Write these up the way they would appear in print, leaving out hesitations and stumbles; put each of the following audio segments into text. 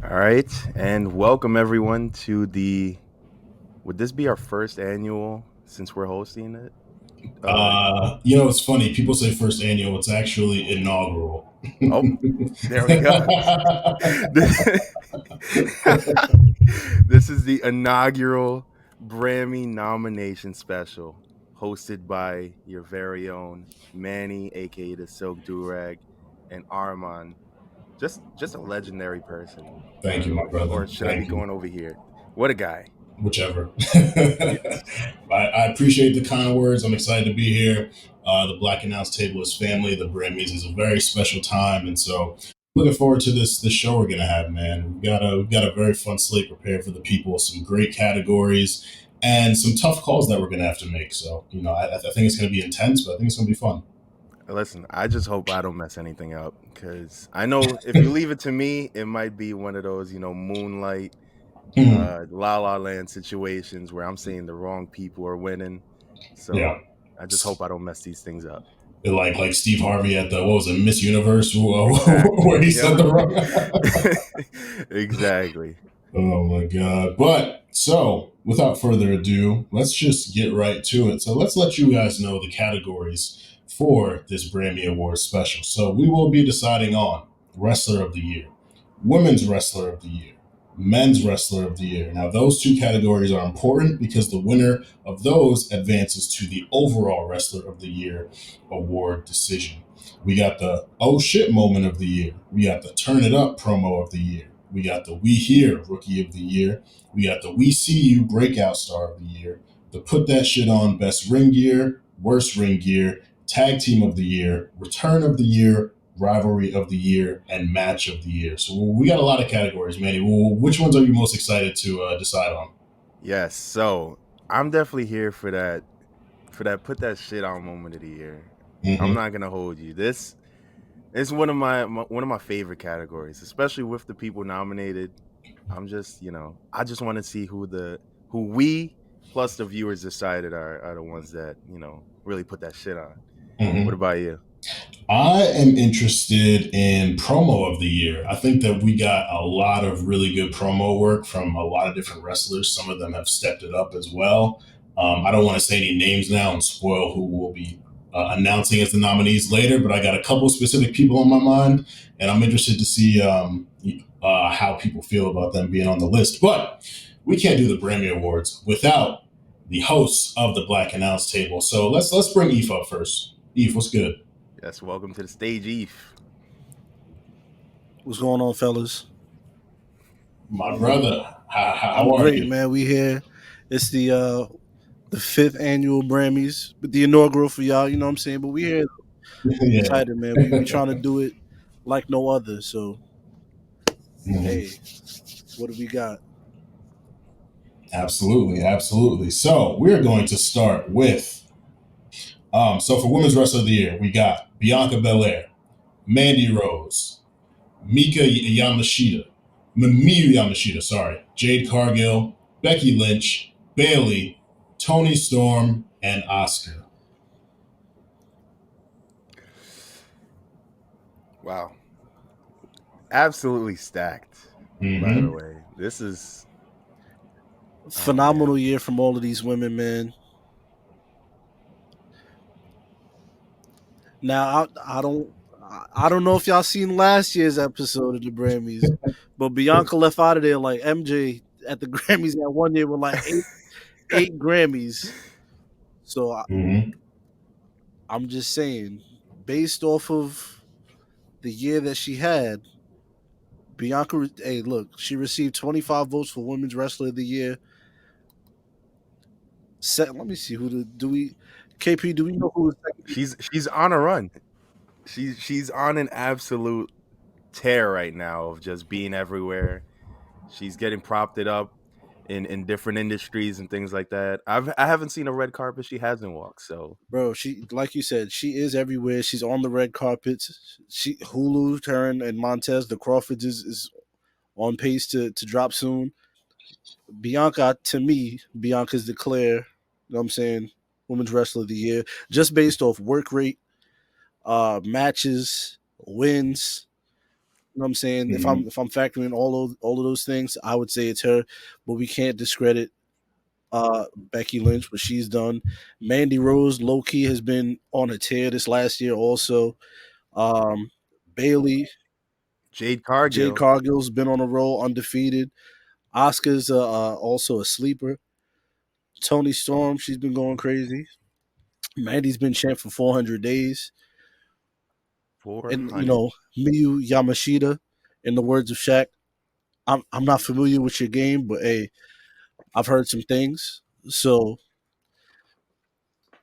All right, and welcome everyone to the. Would this be our first annual since we're hosting it? It's funny. People say first annual. It's actually inaugural. Oh, there we go. This is the inaugural Brammy nomination special, hosted by your very own Manny, aka the Silk Durag, and Arman. Just a legendary person, by Thank you, the my way. brother. Or should I be Thank you. going over here? What a guy! Whichever. Yes. I appreciate the kind words. I'm excited to be here. The Black Announce Table is family. The Grammys is a very special time, and so looking forward to this show we're gonna have, man. We've got a very fun slate prepared for the people. Some great categories and some tough calls that we're gonna have to make. So I think it's gonna be intense, but I think it's gonna be fun. Listen, I just hope I don't mess anything up because I know if you leave it to me, it might be one of those, moonlight, Hmm. la la land situations where I'm saying the wrong people are winning. Yeah. So I just hope I don't mess these things up. Like Steve Harvey at the what was it, Miss Universe, Exactly. where he Yep. said the wrong. Exactly. Oh my god! But so without further ado, let's just get right to it. So let's let you guys know the categories for this Grammy Awards special. So we will be deciding on Wrestler of the Year, Women's Wrestler of the Year, Men's Wrestler of the Year. Now those two categories are important because the winner of those advances to the overall Wrestler of the Year award decision. We got the oh shit moment of the year. We got the turn it up promo of the year. We got the We Here Rookie of the Year. We got the We See You Breakout Star of the Year. The Put That Shit On Best Ring Gear, Worst Ring Gear, Tag Team of the Year, Return of the Year, Rivalry of the Year, and Match of the Year. So we got a lot of categories, Manny. Which ones are you most excited to decide on? Yes. So I'm definitely here for that put that shit on moment of the year. I'm Mm-hmm. not gonna hold you. This it's one of my favorite categories, especially with the people nominated. I just want to see who we plus the viewers decided are the ones that really put that shit on. What Mm-hmm. about you? I am interested in promo of the year. I think that we got a lot of really good promo work from a lot of different wrestlers. Some of them have stepped it up as well. I don't want to say any names now and spoil who will be announcing as the nominees later, but I got a couple specific people on my mind, and I'm interested to see how people feel about them being on the list. But we can't do the Grammy Awards without the hosts of the Black Announce Table. So let's bring Eve up first. Eve, what's good? Yes, welcome to the stage, Eve. What's going on, fellas? My brother, how I'm are great, you? man. We here. It's the fifth annual Grammys, but the inaugural for y'all. You know what I'm saying? But we here, Yeah. excited, man. We trying to do it like no other. So Mhm. hey, what do we got? Absolutely, absolutely. So we're going to start with so for Women's Wrestler of the Year, we got Bianca Belair, Mandy Rose, Mika Yamashita, Miyu Yamashita, sorry, Jade Cargill, Becky Lynch, Bailey, Tony Storm, and Asuka. Wow, absolutely stacked. By the Mm-hmm. way, this is oh man. Phenomenal year from all of these women, man. Now I don't know if y'all seen last year's episode of the Grammys, but Bianca left out of there like MJ at the Grammys that one year with like eight Grammys. So Mm-hmm. I'm just saying, based off of the year that she had, Bianca, hey, look, she received 25 votes for Women's Wrestler of the Year. Let me see who the do we, KP, do we know who the second? She's on a run. She's on an absolute tear right now of just being everywhere. She's getting propped it up in different industries and things like that. I haven't seen a red carpet she hasn't walked. So Bro, she, like you said, she is everywhere. She's on the red carpets. She Hulu, Turn, and Montez, the Crawfords is on pace to drop soon. Bianca, to me, Bianca's declare, you know what I'm saying, Women's Wrestler of the Year, just based off work rate, matches, wins. know what I'm saying? Mhm. If I'm factoring all of those things, I would say it's her. But we can't discredit Becky Lynch, what she's done. Mandy Rose, low key, has been on a tear this last year. Also, Bailey, Jade Jade Cargill. Cargill's been on a roll, undefeated. Oscar's also a sleeper. Tony Storm, she's been going crazy. Mandy's been champ for 400 days. And, 400. Miyu Yamashita, in the words of Shaq, I'm not familiar with your game, but hey, I've heard some things. So,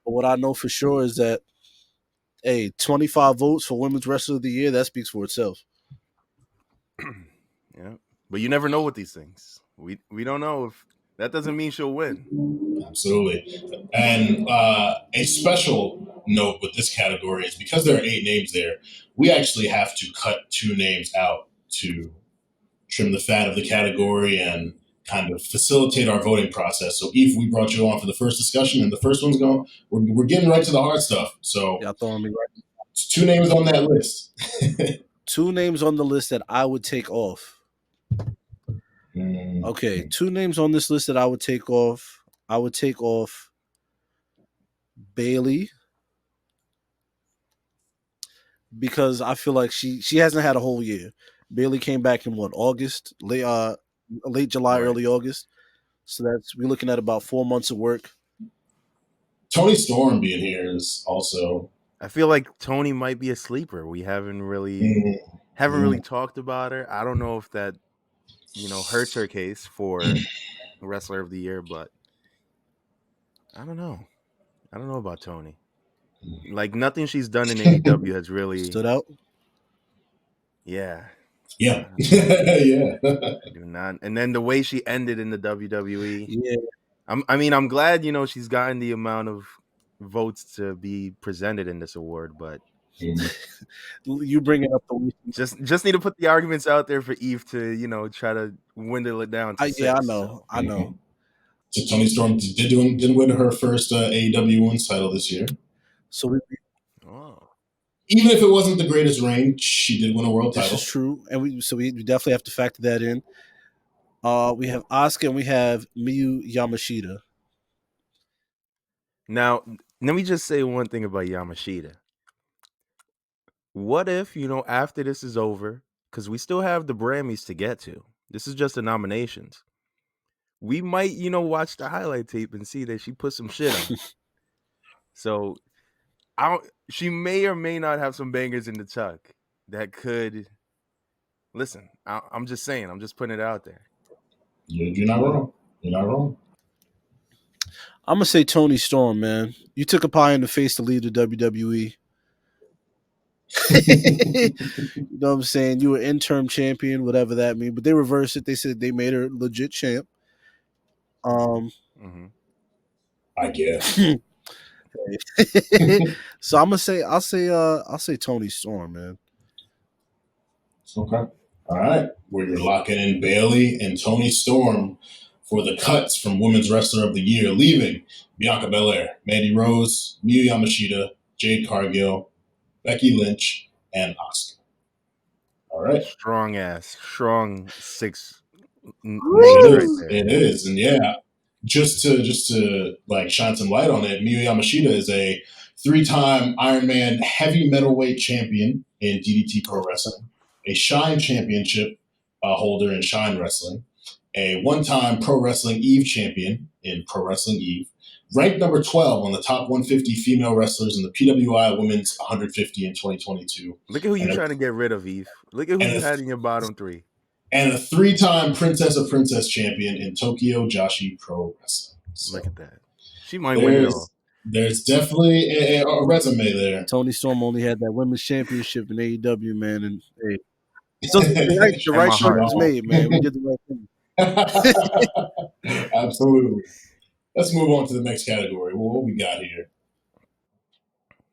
but what I know for sure is that, hey, 25 votes for Women's Wrestler of the Year, that speaks for itself. Yeah. But you never know with these things. We don't know if that doesn't mean she'll win. Absolutely. And a special note with this category is because there are 8 names there, we actually have to cut 2 names out to trim the fat of the category and kind of facilitate our voting process. So, Eve, we brought you on for the first discussion, and the first one's going. We're getting right to the hard stuff. So, Y'all throwing me right. it's 2 names on that list. 2 names on the list that I would take off. Mm. Okay, 2 names on this list that I would take off. I would take off Bailey because I feel like she hasn't had a whole year. Bailey came back in what, August, late July, Right. early August. So we're looking at about 4 months of work. Tony Storm being here is also. I feel like Tony might be a sleeper. We haven't really talked about her. I don't know if that hurts her case for Wrestler of the Year, but I don't know. I don't know about Tony. Like nothing she's done in AEW has really, Stood out. yeah. Yeah. I Yeah. do not. And then the way she ended in the WWE, Yeah, I'm glad she's gotten the amount of votes to be presented in this award, but you bringing up the. just need to put the arguments out there for Eve to try to dwindle it down to Yeah, I 6. know, So. I know. So Tony Storm did win her first AEW Women's title this year. So we, Oh. Even if it wasn't the greatest reign, she did win a world this title. is true, and we definitely have to factor that in. We have Asuka and we have Miyu Yamashita. Now, let me just say one thing about Yamashita. What if, after this is over, because we still have the Brammys to get to. This is just the nominations. We might, watch the highlight tape and see that she put some shit on. So she may or may not have some bangers in the tuck that could. Listen, I'm just saying. I'm just putting it out there. You're not wrong. You're not wrong. I'm gonna say Tony Storm, man. You took a pie in the face to leave the WWE. You know what I'm saying? You were interim champion, whatever that means. But they reversed it. They said they made her legit champ. Mm-hmm. I guess. So I'll say Tony Storm, man. Okay. All right. We're locking in Bailey and Tony Storm for the cuts from Women's Wrestler of the Year, leaving Bianca Belair, Mandy Rose, Miyu Yamashita, Jade Cargill, Becky Lynch, and Asuka. All right. Strong 6 names It right is. there. It is. And yeah, just to like shine some light on it, Miyu Yamashita is a 3-time Ironman heavy metalweight champion in DDT Pro Wrestling, a Shine Championship holder in Shine Wrestling, a 1-time Pro Wrestling Eve champion in Pro Wrestling Eve, ranked number 12 on the top 150 female wrestlers in the PWI Women's 150 in 2022. Look at who you And trying to get rid of, Eve. Look at who you had in your bottom 3. and a 3-time Princess of Princess champion in Tokyo Joshi Pro Wrestling. So Look at that. She might win it all. there's definitely a resume there. Tony Storm only had that women's championship in AEW, man, and hey, so the right my choice heart. was made, man. We did the right thing. Absolutely. Let's move on to the next category. Well, what we got here?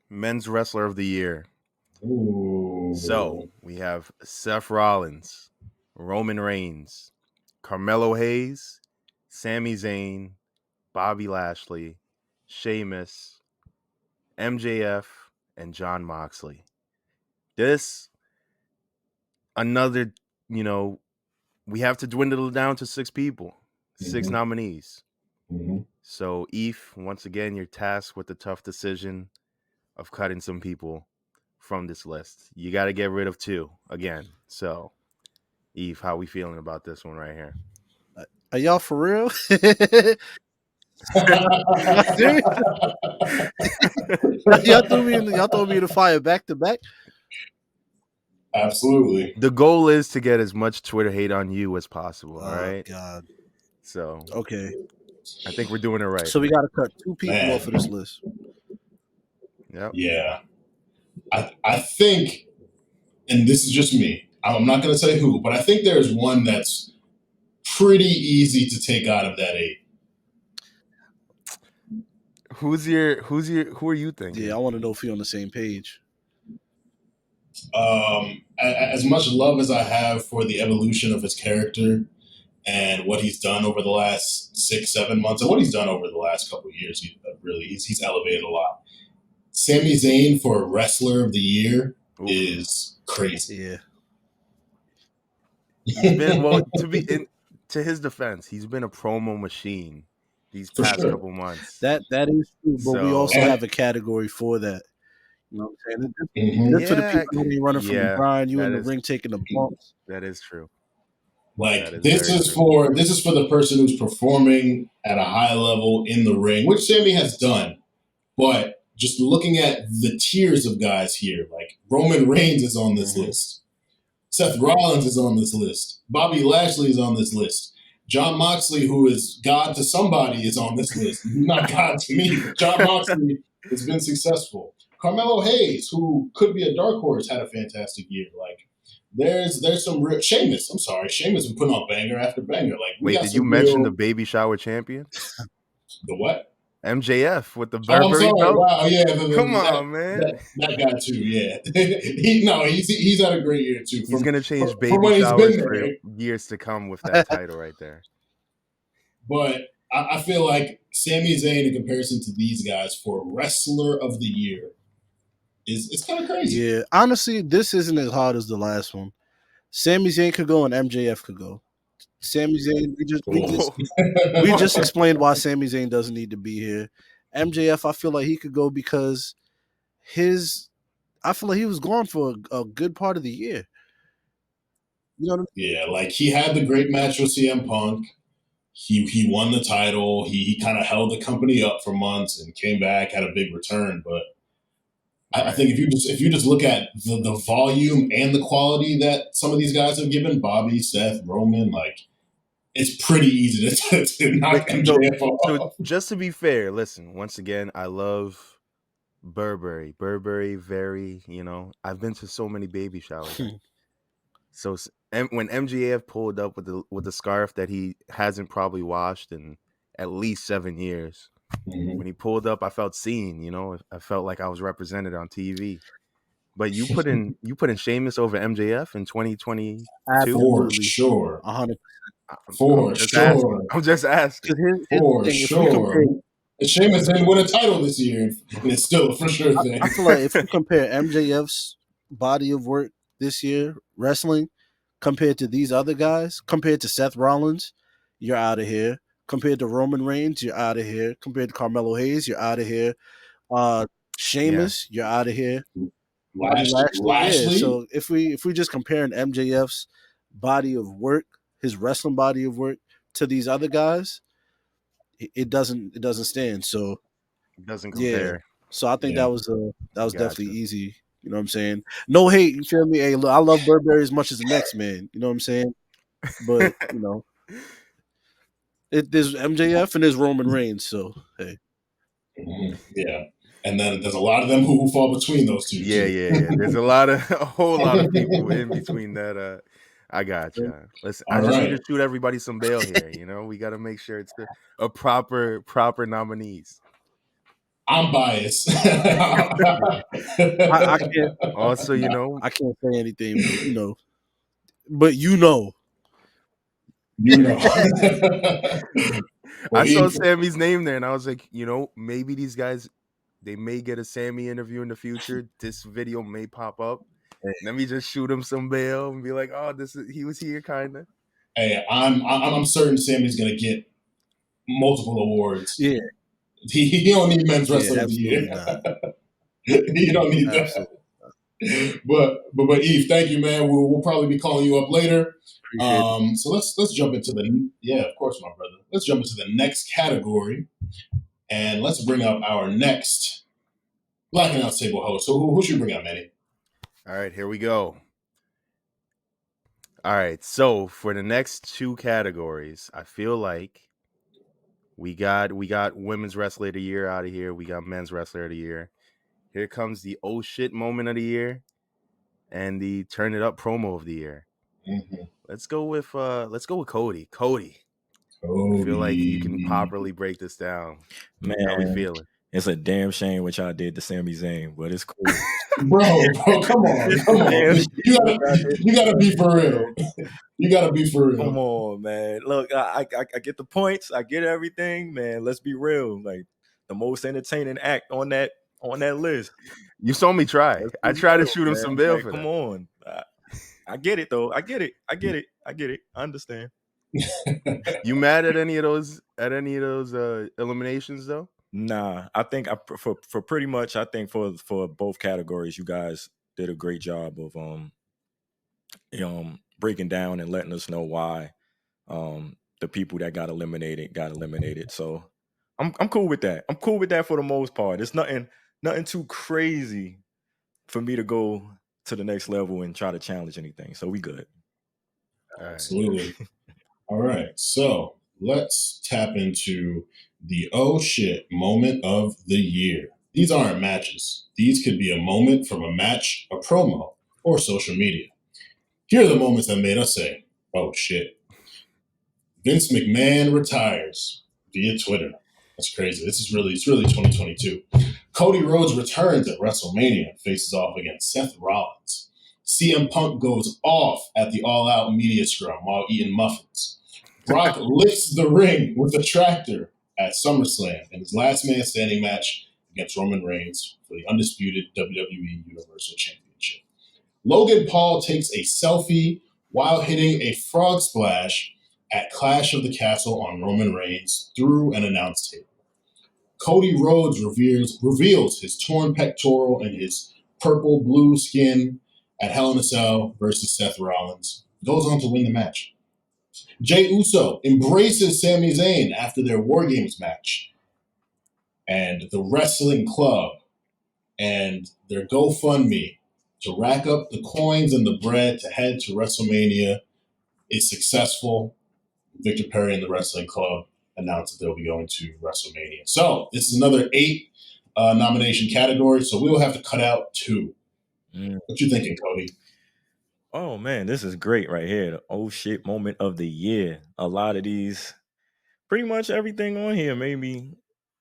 Men's Wrestler of the Year. Ooh. So we have Seth Rollins, Roman Reigns, Carmelo Hayes, Sami Zayn, Bobby Lashley, Sheamus, MJF, and Jon Moxley. This another, you know, we have to dwindle it down to 6 people, 6 Mhm. nominees. Mhm. So, Eve, once again, you're tasked with the tough decision of cutting some people from this list. You got to get rid of 2 again. So, Eve, how we feeling about this one right here? Are y'all for real? Y'all serious? Y'all threw me in the fire back to back. Absolutely. The goal is to get as much Twitter hate on you as possible, all Oh right? God. So, Okay. I think we're doing it right. So we got to cut 2 people Man. off of this list. Yep. Yeah. I think, and this is just me, I'm not going to say who, but I think there's one that's pretty easy to take out of that 8. Who are you thinking? Yeah, I want to know if you're on the same page. As much love as I have for the evolution of his character and what he's done over the last 6-7 months, and what he's done over the last couple of years, he's elevated a lot. Sami Zayn for Wrestler of the Year Oof. is crazy. Yeah. He's been to his defense, he's been a promo machine these For past sure. couple months. That is true, but we So, also And- have a category for that. You know what I'm saying? Mhm. This for the people who ain't running from the yeah, grind, you in that the is- ring taking the bumps. that is true. Like That is this very is true. for the person who's performing at a high level in the ring, which Sami has done. But just looking at the tiers of guys here, like Roman Reigns is on this Mhm. list. Seth Rollins is on this list. Bobby Lashley is on this list. John Moxley, who is God to somebody, is on this list. He's not God to me, but John Moxley has been successful. Carmelo Hayes, who could be a dark horse, had a fantastic year. Like there's some real Sheamus. I'm sorry, Sheamus been putting on banger after banger. Like we Wait, got did some you mention real the baby shower champion? the what? MJF with the Oh, I'm Burberry sorry. belt? Wow, yeah, Come on, man. that guy too. Yeah, he's had a great year too. He's going to change From baby when he's showers been for there. years to come with that title right there. But I feel like Sami Zayn, in comparison to these guys, for Wrestler of the Year, it's kind of crazy. Yeah, honestly, this isn't as hard as the last one. Sami Zayn could go and MJF could go. Sami Zayn, we just explained why Sami Zayn doesn't need to be here. MJF, I feel like he could go because I feel like he was gone for a good part of the year. You know what I mean? Yeah, like he had the great match with CM Punk. He won the title. He kind of held the company up for months and came back, had a big return. But I think if you just look at the volume and the quality that some of these guys have given, Bobby, Seth, Roman, like it's pretty easy to knock MJF off. So just to be fair, listen, once again, I love Burberry. Burberry, very, I've been to so many baby showers. So when MJF pulled up with the scarf that he hasn't probably washed in at least 7 years, when he pulled up, I felt seen. I felt like I was represented on TV. But you put in Sheamus over MJF in 2022? For sure. 100%. I'm just asking. For sure. Sheamus didn't win a title this year, and it's still a for sure thing. I feel like if you compare MJF's body of work this year, wrestling, compared to these other guys, compared to Seth Rollins, you're out of here. Compared to Roman Reigns, you're out of here. Compared to Carmelo Hayes, you're out of here. Sheamus, you're out of here. Lashley. Yeah. So if we just comparing MJF's body of work, his wrestling body of work, to these other guys, it doesn't stand. So it doesn't compare. Yeah. So I think that was definitely easy. You know what I'm saying? No hate, you feel me? Hey, look, I love Burberry as much as the next man. You know what I'm saying? But there's MJF and there's Roman Reigns. So hey, yeah. And then there's a lot of them who fall between those two. Yeah. There's a whole lot of people in between that. I got you. Listen, I just need to shoot everybody some bail here. We got to make sure it's a proper nominees. I'm biased. I can't. Also, I can't say anything, but but I saw Sammy's name there, and I was like, maybe these guys, they may get a Sammy interview in the future. This video may pop up, Let me just shoot him some bail and be like, oh, he was here, kind of. Hey, I'm certain Sammy's gonna get multiple awards. Yeah, He don't need men's yeah, wrestler of the year. absolutely not. You don't need that. Absolutely. But Eve, thank you, man. We'll probably be calling you up later. Appreciate it. So let's jump into of course, my brother. Let's jump into the next category, and let's bring up our next Black and Out Table host. So who should we bring up, Manny? All right, here we go. All right, so for the next two categories, I feel like we got women's wrestler of the year out of here. We got men's wrestler of the year. Here comes the oh shit moment of the year and the turn it up promo of the year. Mm-hmm. Let's go with Cody. Cody. I feel like you can properly break this down. Man, how we feeling? It's a damn shame what y'all did to Sami Zayn, but it's cool. Bro, come on. You gotta be for real. You gotta be for real. Come on, man. Look, I get the points. I get everything, man. Let's be real. Like the most entertaining act on that list. You saw me try. I tried to shoot him some bail for that. Come on. I get it though. I get it. I understand. You mad at any of those eliminations though? Nah, I think for pretty much, I think for both categories, you guys did a great job of breaking down and letting us know why the people that got eliminated. So I'm cool with that. I'm cool with that for the most part. It's nothing too crazy for me to go to the next level and try to challenge anything. So we good. Absolutely. All right. So let's tap into the oh shit moment of the year. These aren't matches. These could be a moment from a match, a promo, or social media. Here are the moments that made us say, oh shit. Vince McMahon retires via Twitter. That's crazy. It's really 2022. Cody Rhodes returns at WrestleMania and faces off against Seth Rollins. CM Punk goes off at the All Out media scrum while eating muffins. Brock lifts the ring with a tractor at SummerSlam in his last man standing match against Roman Reigns for the undisputed WWE Universal Championship. Logan Paul takes a selfie while hitting a frog splash at Clash of the Castle on Roman Reigns through an announce table. Cody Rhodes reveals his torn pectoral and his purple-blue skin at Hell in a Cell versus Seth Rollins. Goes on to win the match. Jey Uso embraces Sami Zayn after their War Games match. And the Wrestling Club and their GoFundMe to rack up the coins and the bread to head to WrestleMania is successful. Victor Perry and the Wrestling Club announced that they'll be going to WrestleMania. So this is another 8 nomination category. So we will have to cut out 2. What you thinking, Cody? Oh man, this is great right here. The oh shit moment of the year. A lot of these, pretty much everything on here made me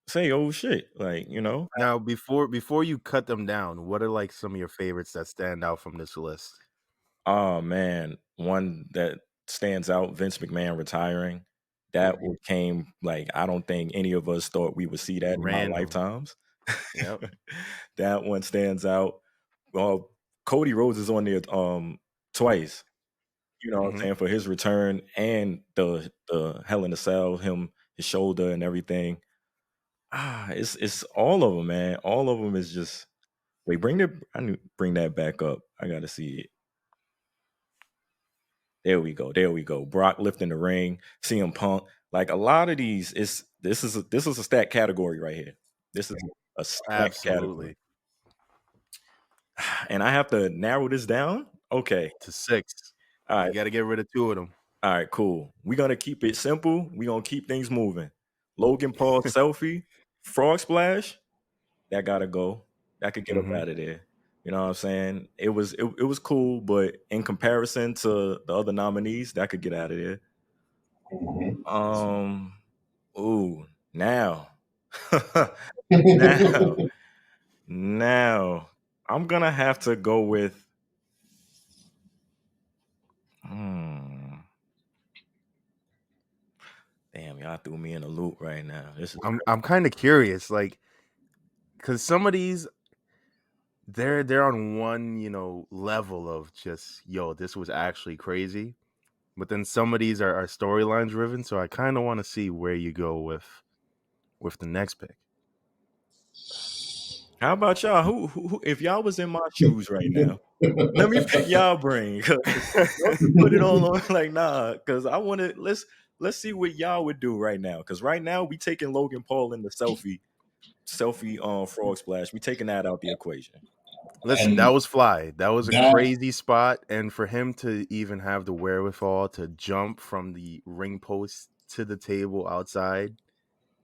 say oh shit. Like, Now before you cut them down, what are like some of your favorites that stand out from this list? Oh man, one that stands out, Vince McMahon retiring. That came like I don't think any of us thought we would see that in our lifetimes. Yep. That one stands out. Well, Cody Rhodes is on there twice. You know what I'm saying, for his return and the Hell in a Cell, his shoulder and everything. It's all of them, man. All of them is just wait. I need to bring that back up. I gotta see it. There we go. Brock lifting the ring, CM Punk. Like a lot of these, this is a stat category right here. This is a stat category. And I have to narrow this down. Okay, to 6. All right, you got to get rid of 2 of them. All right, cool. We're gonna keep it simple. We're gonna keep things moving. Logan Paul selfie, frog splash. That gotta go. That could get up out of there. You know what I'm saying? It was cool, but in comparison to the other nominees, that could get out of there. Now I'm gonna have to go with damn, y'all threw me in a loop right now. I'm kind of curious, like, because some of these they're on one, level of just, this was actually crazy. But then some of these are storyline driven, so I kind of want to see where you go with the next pick. How about y'all? Who if y'all was in my shoes right now, let me pick y'all brain. Cause don't just put it all on like nah. Cause I want to let's see what y'all would do right now. Cause right now we taking Logan Paul in the selfie frog splash. We taking that out the equation. Listen, that And was fly. That was a that, crazy spot, and for him to even have the wherewithal to jump from the ring post to the table outside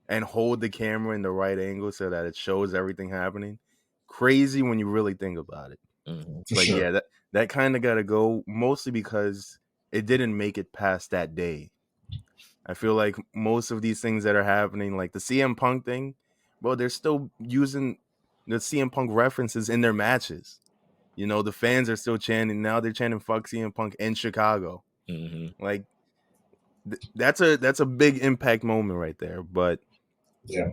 and hold the camera in the right angle so that it shows everything happening, crazy when you really think about it. Mhm. for But sure. yeah, that kind of got to go, mostly because it didn't make it past that day. I feel like most of these things that are happening, like the CM Punk thing, bro, they're still using the CM Punk references in their matches. The fans are still chanting. Now they're chanting "fuck CM Punk" in Chicago. Mhm. Like that's a big impact moment right there. But Yeah,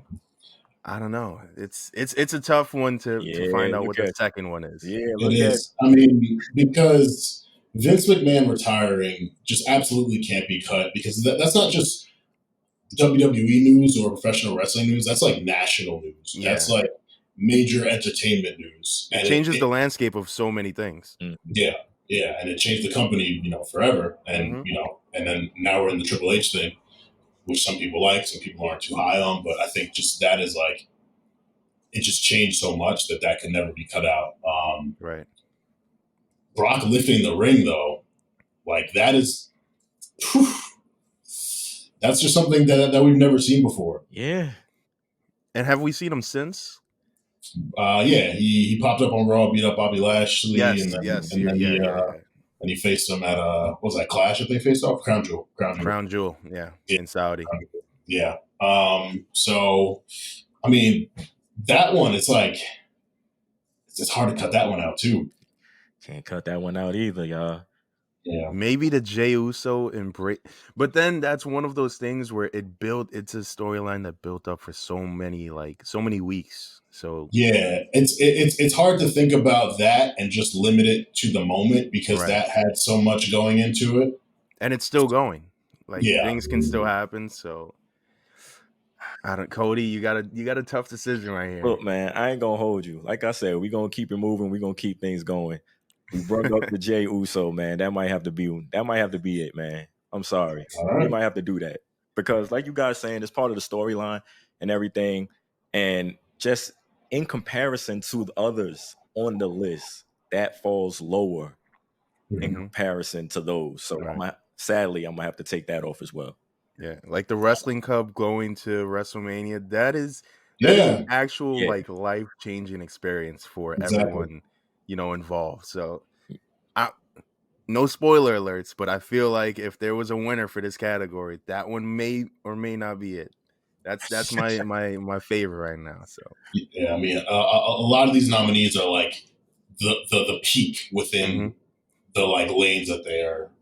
I don't know. It's a tough one to Yeah, find out look what the at second one is. yeah, it look at is. I mean, because Vince McMahon retiring just absolutely can't be cut because that's not just WWE news or professional wrestling news. That's like national news. That's Yeah, like major entertainment news, it and changes the landscape of so many things. yeah, yeah, and it changed the company, forever. And Hmm. and then now we're in the Triple H thing, which some people like, some people aren't too high on, but I think just that is like it just changed so much that can never be cut out. Right. Brock lifting the ring though, like that is, whew, that's just something that we've never seen before. yeah. And have we seen him since? Yeah, he popped up on Raw, beat up Bobby Lashley, Yes. Yes. and then Yeah. he faced him at what was that Clash that they faced off? Crown Jewel. Crown Jewel. Yeah, Yeah, in Saudi. yeah. So I mean, that one, it's like it's hard to cut that one out too. Can't cut that one out either, y'all. Yeah, Maybe the Jey Uso embrace, but then that's one of those things where it's a storyline that built up for so many weeks. So yeah. It's hard to think about that and just limit it to the moment because right, that had so much going into it. and it's still going. Like Yeah, things can still happen. So I don't, Cody, you got a tough decision right here. Look, man, I ain't gonna hold you. Like I said, we gonna keep it moving. We gonna keep things going. We brought up the Jey Uso, man. That might have to be it, man. I'm sorry. all We right. might have to do that because, like you guys saying, it's part of the storyline and everything. And just in comparison to the others on the list, that falls lower in Hmm. comparison to those. So Right. sadly, I'm gonna have to take that off as well. Yeah, like the Wrestling Cup going to WrestleMania. That is an Yeah, actual Yeah. like life changing experience for exactly. everyone involved. So I no spoiler alerts, but I feel like if there was a winner for this category, that one may or may not be it. That's my favorite right now. So Yeah, I mean, a lot of these nominees are like the peak within hmm the like lanes that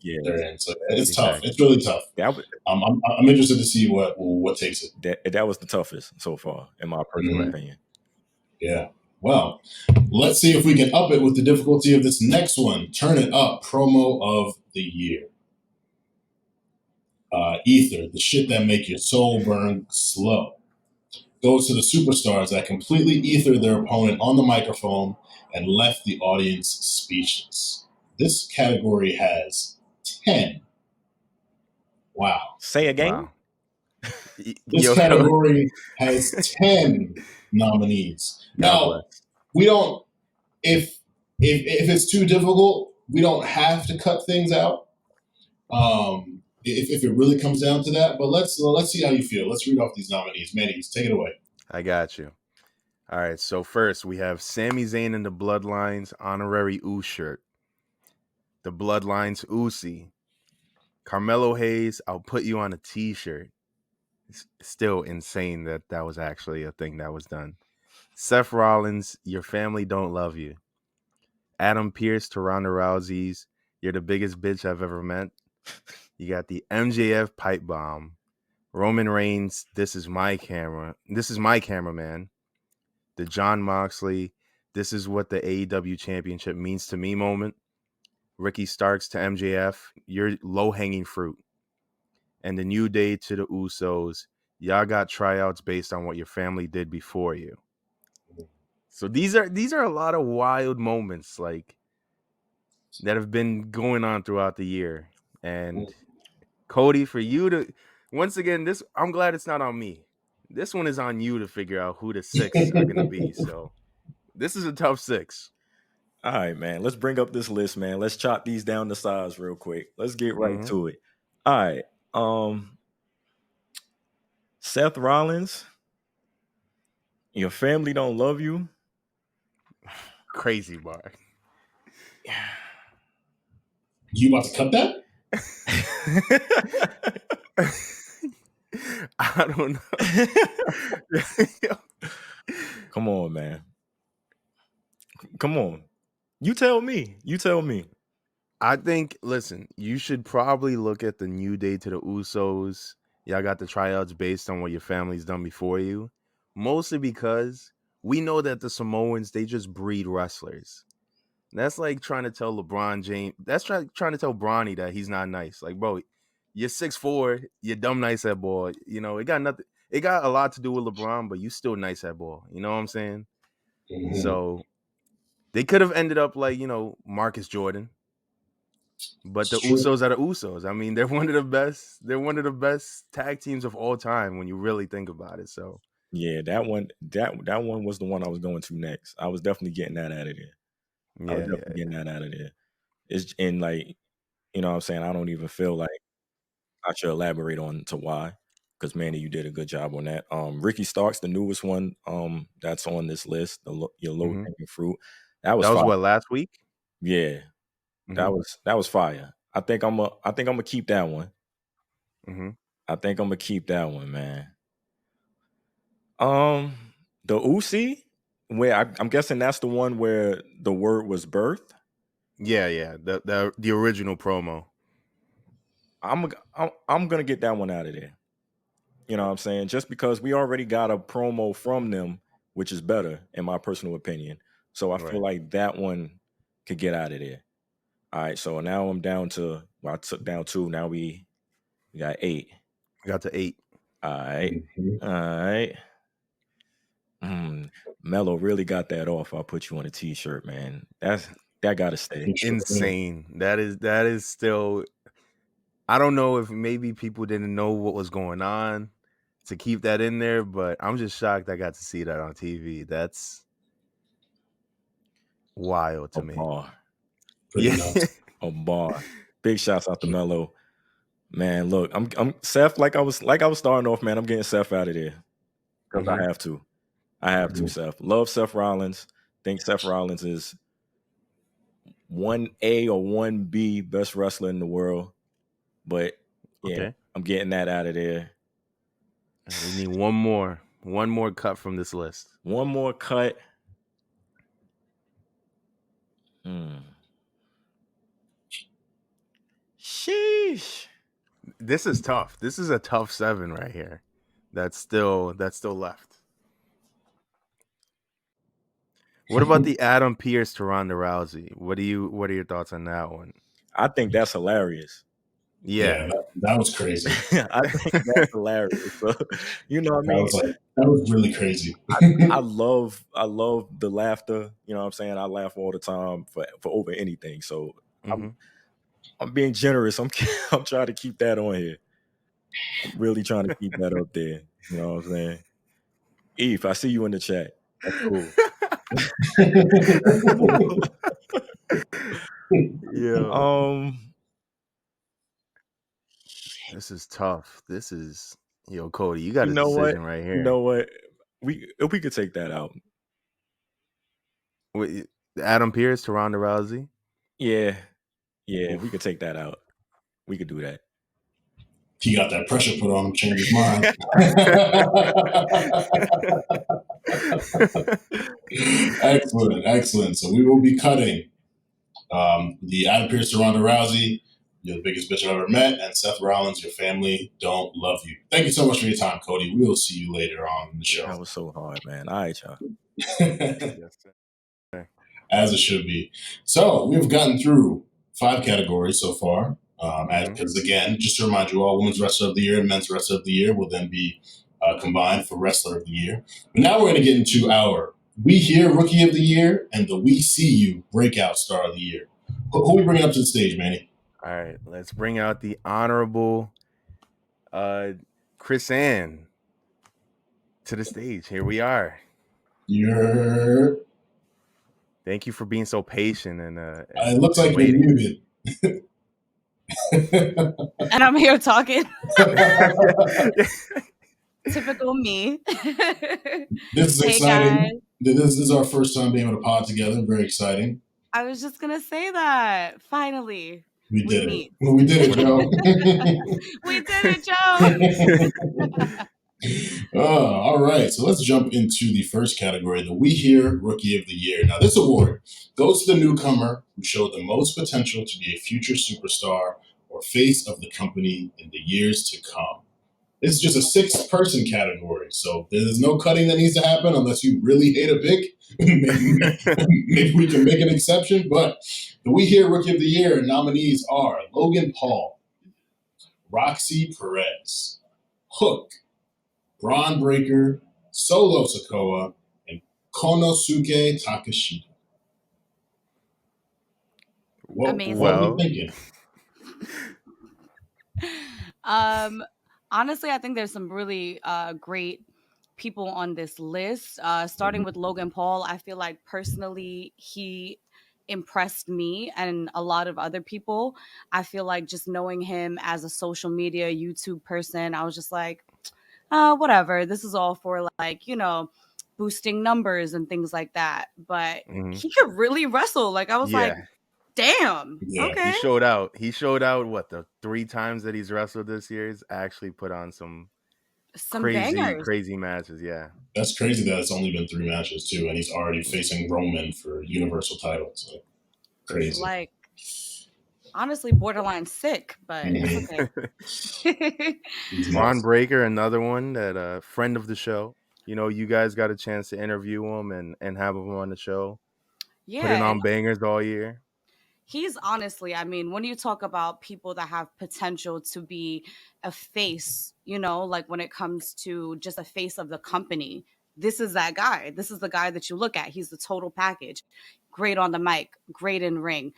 Yeah. they're in. So it's tough. exactly. It's really tough. That was I'm interested to see what takes it. that was the toughest so far, in my personal Mhm. opinion. Yeah. Well, let's see if we can up it with the difficulty of this next one. Turn it up. Promo of the year. Ether, the shit that make your soul burn slow, goes to the superstars that completely ether their opponent on the microphone and left the audience speechless. This category has 10. Wow. Say again. Wow. This Yo, category has 10 nominees. God bless. Now, we don't, if it's too difficult, we don't have to cut things out. If it really comes down to that, but let's see how you feel. Let's read off these nominees. Manny, take it away. I got you. All right. So first we have Sami Zayn and the Bloodlines honorary Ooh shirt. The Bloodlines Uzi. Carmelo Hayes, I'll put you on a T-shirt. It's still insane that was actually a thing that was done. Seth Rollins, your family don't love you. Adam Pearce to Ronda Rousey's, you're the biggest bitch I've ever met. You got the MJF pipe bomb. Roman Reigns, this is my camera. This is my cameraman. The John Moxley, this is what the AEW championship means to me moment. Ricky Starks to MJF, you're low hanging fruit. And the New Day to the Usos, y'all got tryouts based on what your family did before you. So these are a lot of wild moments like that have been going on throughout the year. And Cody, for you to once again, this I'm glad it's not on me. This one is on you to figure out who the 6 are gonna be. So this is a tough 6. All right, man. Let's bring up this list, man. Let's chop these down to size real quick. Let's get right to it. All right. Seth Rollins, your family don't love you. Crazy bar. You about to cut that? I don't know. Come on, man. Come on. You tell me. I think, listen, you should probably look at the New Day to the Usos. Y'all got the tryouts based on what your family's done before you. Mostly because we know that the Samoans, they just breed wrestlers. That's like trying to tell LeBron James. That's trying to tell Bronny that he's not nice. Like, bro, you're 6'4", you're dumb nice at ball. You know, it got nothing. It got a lot to do with LeBron, but you still nice at ball. You know what I'm saying? Mm-hmm. So they could have ended up like, Marcus Jordan. But the Usos are the Usos. I mean, they're one of the best. They're one of the best tag teams of all time when you really think about it. So yeah, that one was the one I was going to next. I was definitely getting that out of there. Getting that out of there. It's and like, you know what I'm saying? I don't even feel like I should elaborate on to why. Because Manny, you did a good job on that. Ricky Starks, the newest one, that's on this list, your low hanging fruit. That was fire. What, last week? Yeah. That was fire. I think I'm gonna keep that one. I think I'm gonna keep that one, man. The Uzi, where I'm guessing that's the one where the word was birth. Yeah. The original promo. I'm gonna get that one out of there. You know what I'm saying? Just because we already got a promo from them, which is better in my personal opinion. So I feel like that one could get out of there. All right, so now I'm down to, I took down 2. Now we got 8. We got to 8. All right. All right. Mello really got that off. I'll put you on a t-shirt, man. That got to stay. Insane. That is still, I don't know if maybe people didn't know what was going on to keep that in there, but I'm just shocked I got to see that on TV. That's wild to me. A bar. Big shouts out to Mello. Man, look, I'm Seth, like I was starting off, man. I'm getting Seth out of there. Because I have to. Seth. Love Seth Rollins. Think Seth Rollins is 1A or 1B best wrestler in the world. But yeah, I'm getting that out of there. We need one more cut from this list. One more cut. Sheesh. This is tough. This is a tough 7 right here. That's still left. What about the Adam Pearce to Ronda Rousey? What are your thoughts on that one? I think that's hilarious. Yeah, that was crazy. I think that's hilarious. So, you know what I mean? That was really crazy. I love the laughter. You know what I'm saying? I laugh all the time for over anything. So I'm being generous. I'm trying to keep that on here. I'm really trying to keep that up there. You know what I'm saying? Eve, I see you in the chat. That's cool. Yeah. This is tough. This is Cody. You got a decision right here. You know what? We could take that out. Wait, Adam Pearce to Ronda Rousey? Yeah. Yeah, we could take that out. We could do that. He got that pressure put on him, change his mind. Excellent. So we will be cutting the Adam Pearce to Ronda Rousey, you're the biggest bitch I've ever met, and Seth Rollins, your family don't love you. Thank you so much for your time, Cody. We will see you later on in the show. That was so hard, man. All right, y'all. Yes, sir. As it should be. So we've gotten through 5 categories so far. Because again, just to remind you all, Women's Wrestler of the Year and Men's Wrestler of the Year will then be combined for Wrestler of the Year. But now we're going to get into our We Hear Rookie of the Year and the We See You Breakout Star of the Year. Who are we bringing up to the stage, Manny? All right, let's bring out the honorable Chris Ann to the stage. Here we are. Thank you for being so patient and it looks like waiting. you're muted. And I'm here talking. Typical me. This is Hey, exciting. guys. This is our first time being able to pod together. Very exciting. I was just gonna say that. Finally. We did meet. it. We did it, Joe. We did it, Joe. All right. So let's jump into the first category, the We Hear Rookie of the Year. Now, this award goes to the newcomer who showed the most potential to be a future superstar or face of the company in the years to come. It's just a 6-person category, so there's no cutting that needs to happen unless you really hate a pick. Maybe we can make an exception, but the We Hear Rookie of the Year nominees are Logan Paul, Roxy Perez, Hook, Braun Breaker, Solo Sikoa, and Konosuke Takashita. Amazing. What are we thinking? Honestly, I think there's some really great people on this list. Starting with Logan Paul, I feel like personally he impressed me and a lot of other people. I feel like just knowing him as a social media YouTube person, I was just like, whatever. This is all for like, boosting numbers and things like that. But he could really wrestle. Like I was like, damn. Yeah. Okay. He showed out what the 3 times that he's wrestled this year. He's actually put on some crazy matches. Yeah. That's crazy that it's only been 3 matches too, and he's already facing Roman for Universal titles. Like, crazy. It's like honestly borderline sick, but it's okay. Braun Breaker, another one that a friend of the show. You guys got a chance to interview him and have him on the show. Yeah. Putting on bangers all year. He's honestly, I mean, when you talk about people that have potential to be a face, like when it comes to just a face of the company, this is that guy. This is the guy that you look at. He's the total package. Great on the mic, great in ring,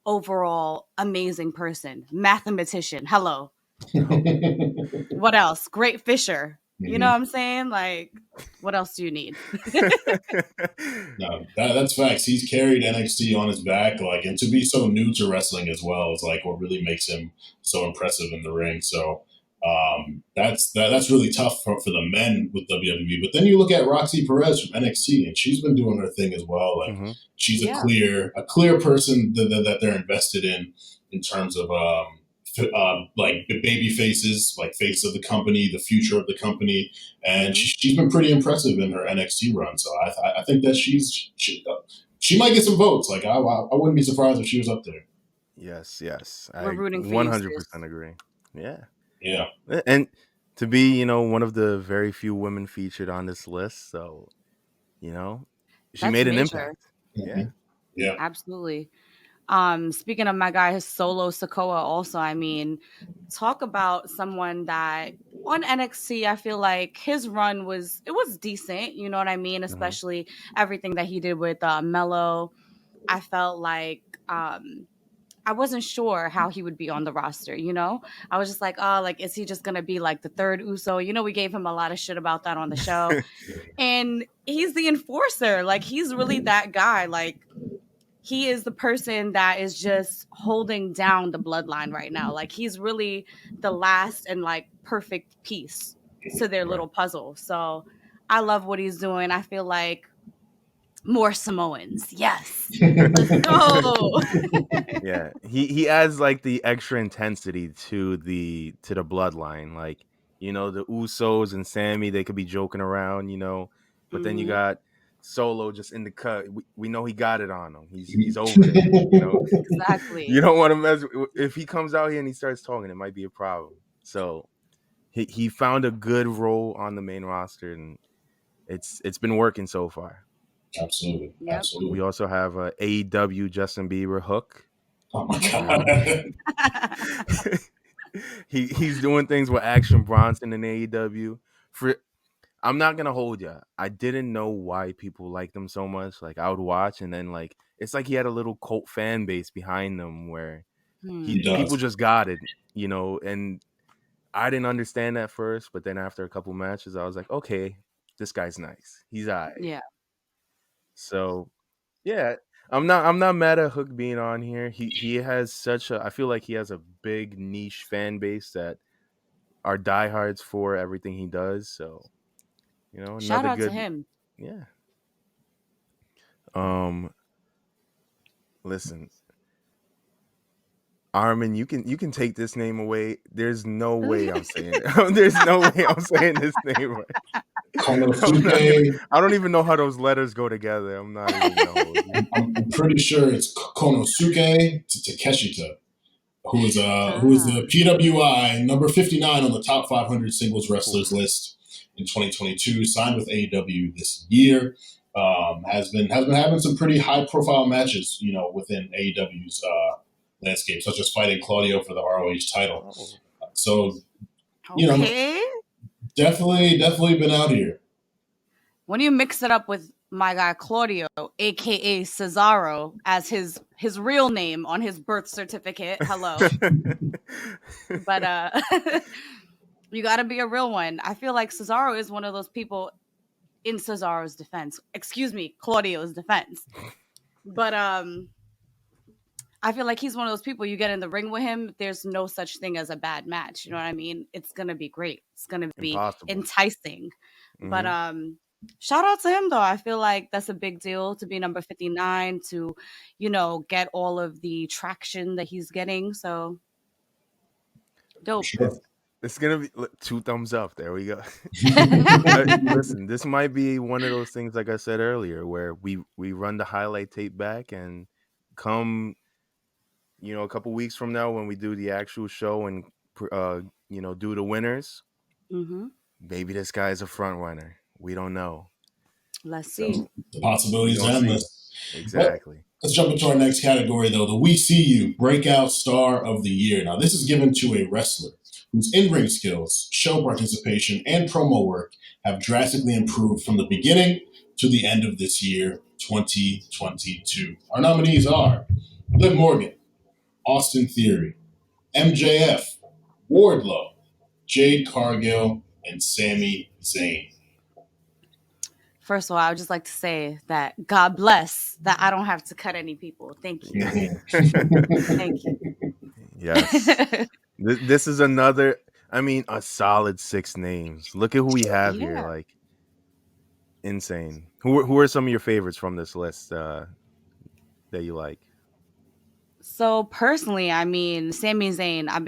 overall amazing person, mathematician. Hello. What else? Great fisher. You know what I'm saying? Like, what else do you need? No, that's facts. He's carried NXT on his back, and to be so new to wrestling as well is like what really makes him so impressive in the ring. So that's really tough for the men with WWE. But then you look at Roxy Perez from NXT, and she's been doing her thing as well. Like she's a clear person that they're invested in terms of like the baby faces, like face of the company, the future of the company, and she's been pretty impressive in her NXT run. So I think that she might get some votes. Like I wouldn't be surprised if she was up there. Yes, we're rooting for 100% agree. Yeah, and to be one of the very few women featured on this list, so she That's made an major. impact. Yeah, absolutely. Speaking of my guy, Solo Sikoa also, I mean, talk about someone that on NXT, I feel like his run was decent. You know what I mean? Especially everything that he did with Mello. I felt like I wasn't sure how he would be on the roster. I was just like, oh, like, is he just going to be like the third Uso? We gave him a lot of shit about that on the show. And he's the enforcer. Like, he's really that guy. Like, he is the person that is just holding down the bloodline right now. Like, he's really the last and like perfect piece to their little puzzle. So I love what he's doing. I feel like more Samoans. Yes. Let's go. Yeah. He adds like the extra intensity to the bloodline. Like, the Usos and Sammy, they could be joking around, but then you got Solo just in the cut. We know he got it on him. He's over there. Exactly. You don't want to mess if he comes out here and he starts talking, it might be a problem. So he found a good role on the main roster, and it's been working so far. Absolutely. Yep. Absolutely. We also have AEW Justin Bieber Hook. Oh my Mhm. God. He's doing things with Action Bronson in AEW. I'm not gonna hold ya. I didn't know why people liked him so much. Like I would watch, and then like it's like he had a little cult fan base behind him where He people does. just got it, and I didn't understand at first, but then after a couple matches, I was like, okay, this guy's nice. He's alright. Yeah. So yeah, I'm not mad at Hook being on here. He has I feel like he has a big niche fan base that are diehards for everything he does. So Shout another out to good. him. Yeah. Um Listen, Armin, you can take this name away. There's no way I'm saying it. There's no way I'm saying this name right. Konosuke. I don't even know how those letters go together. I'm not even gonna hold you. I'm pretty sure it's Konosuke Takeshita, who is Ah. the PWI number 59 on the top 500 singles wrestlers Oof. list in 2022. Signed with AEW this year. Has been having some pretty high profile matches, within AEW's landscape, such as fighting Claudio for the ROH title. Oh. So, Okay. definitely been out here. When you mix it up with my guy Claudio, aka Cesaro, as his real name on his birth certificate. Hello. But you got to be a real one. I feel like Cesaro is one of those people in Cesaro's defense. Excuse me, Claudio's defense. But I feel like he's one of those people you get in the ring with him, there's no such thing as a bad match. You know what I mean? It's going to be great. It's going to be Impossible. enticing. But Mhm. shout out to him though. I feel like that's a big deal to be number 59 to, get all of the traction that he's getting. So dope. Sure. It's gonna be 2 thumbs up. There we go. Listen, this might be one of those things, like I said earlier, where we run the highlight tape back and come, a couple weeks from now when we do the actual show and do the winners. Mm-hmm. Maybe this guy's a front runner. We don't know. Let's So see. The we possibilities gonna are see. endless. Exactly. Let's jump into our next category, though. The We See You Breakout Star of the Year. Now, this is given to a wrestler whose in-ring skills, show participation, and promo work have drastically improved from the beginning to the end of this year, 2022. Our nominees are Liv Morgan, Austin Theory, MJF, Wardlow, Jade Cargill, and Sami Zayn. First of all, I would just like to say that God bless that I don't have to cut any people. Thank you. Thank you. Yes. This is another. I mean, a solid 6 names. Look at who we have here. Yeah. Like, insane. Who are some of your favorites from this list that you like? So personally, I mean, Sami Zayn, I've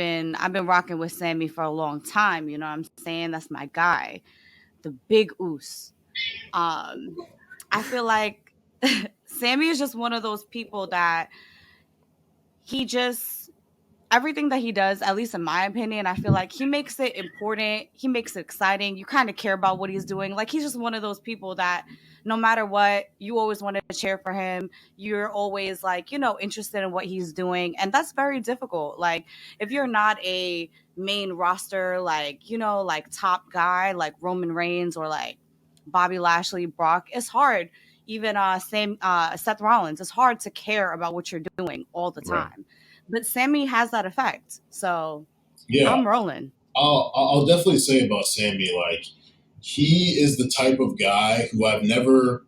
been rocking with Sammy for a long time. You know what I'm saying? That's my guy, the big oos. I feel like Sammy is just one of those people that he just everything that he does, at least in my opinion, I feel like he makes it important. He makes it exciting. You kind of care about what he's doing. Like he's just one of those people that no matter what, you always want to cheer for him. You're always like, interested in what he's doing. And that's very difficult. Like if you're not a main roster, like, like top guy, like Roman Reigns or like Bobby Lashley, Brock, it's hard. Even Seth Rollins, it's hard to care about what you're doing all the Right. time. But Sammy has that effect. So Yeah, I'm rolling. I'll definitely say about Sammy, like, he is the type of guy who I've never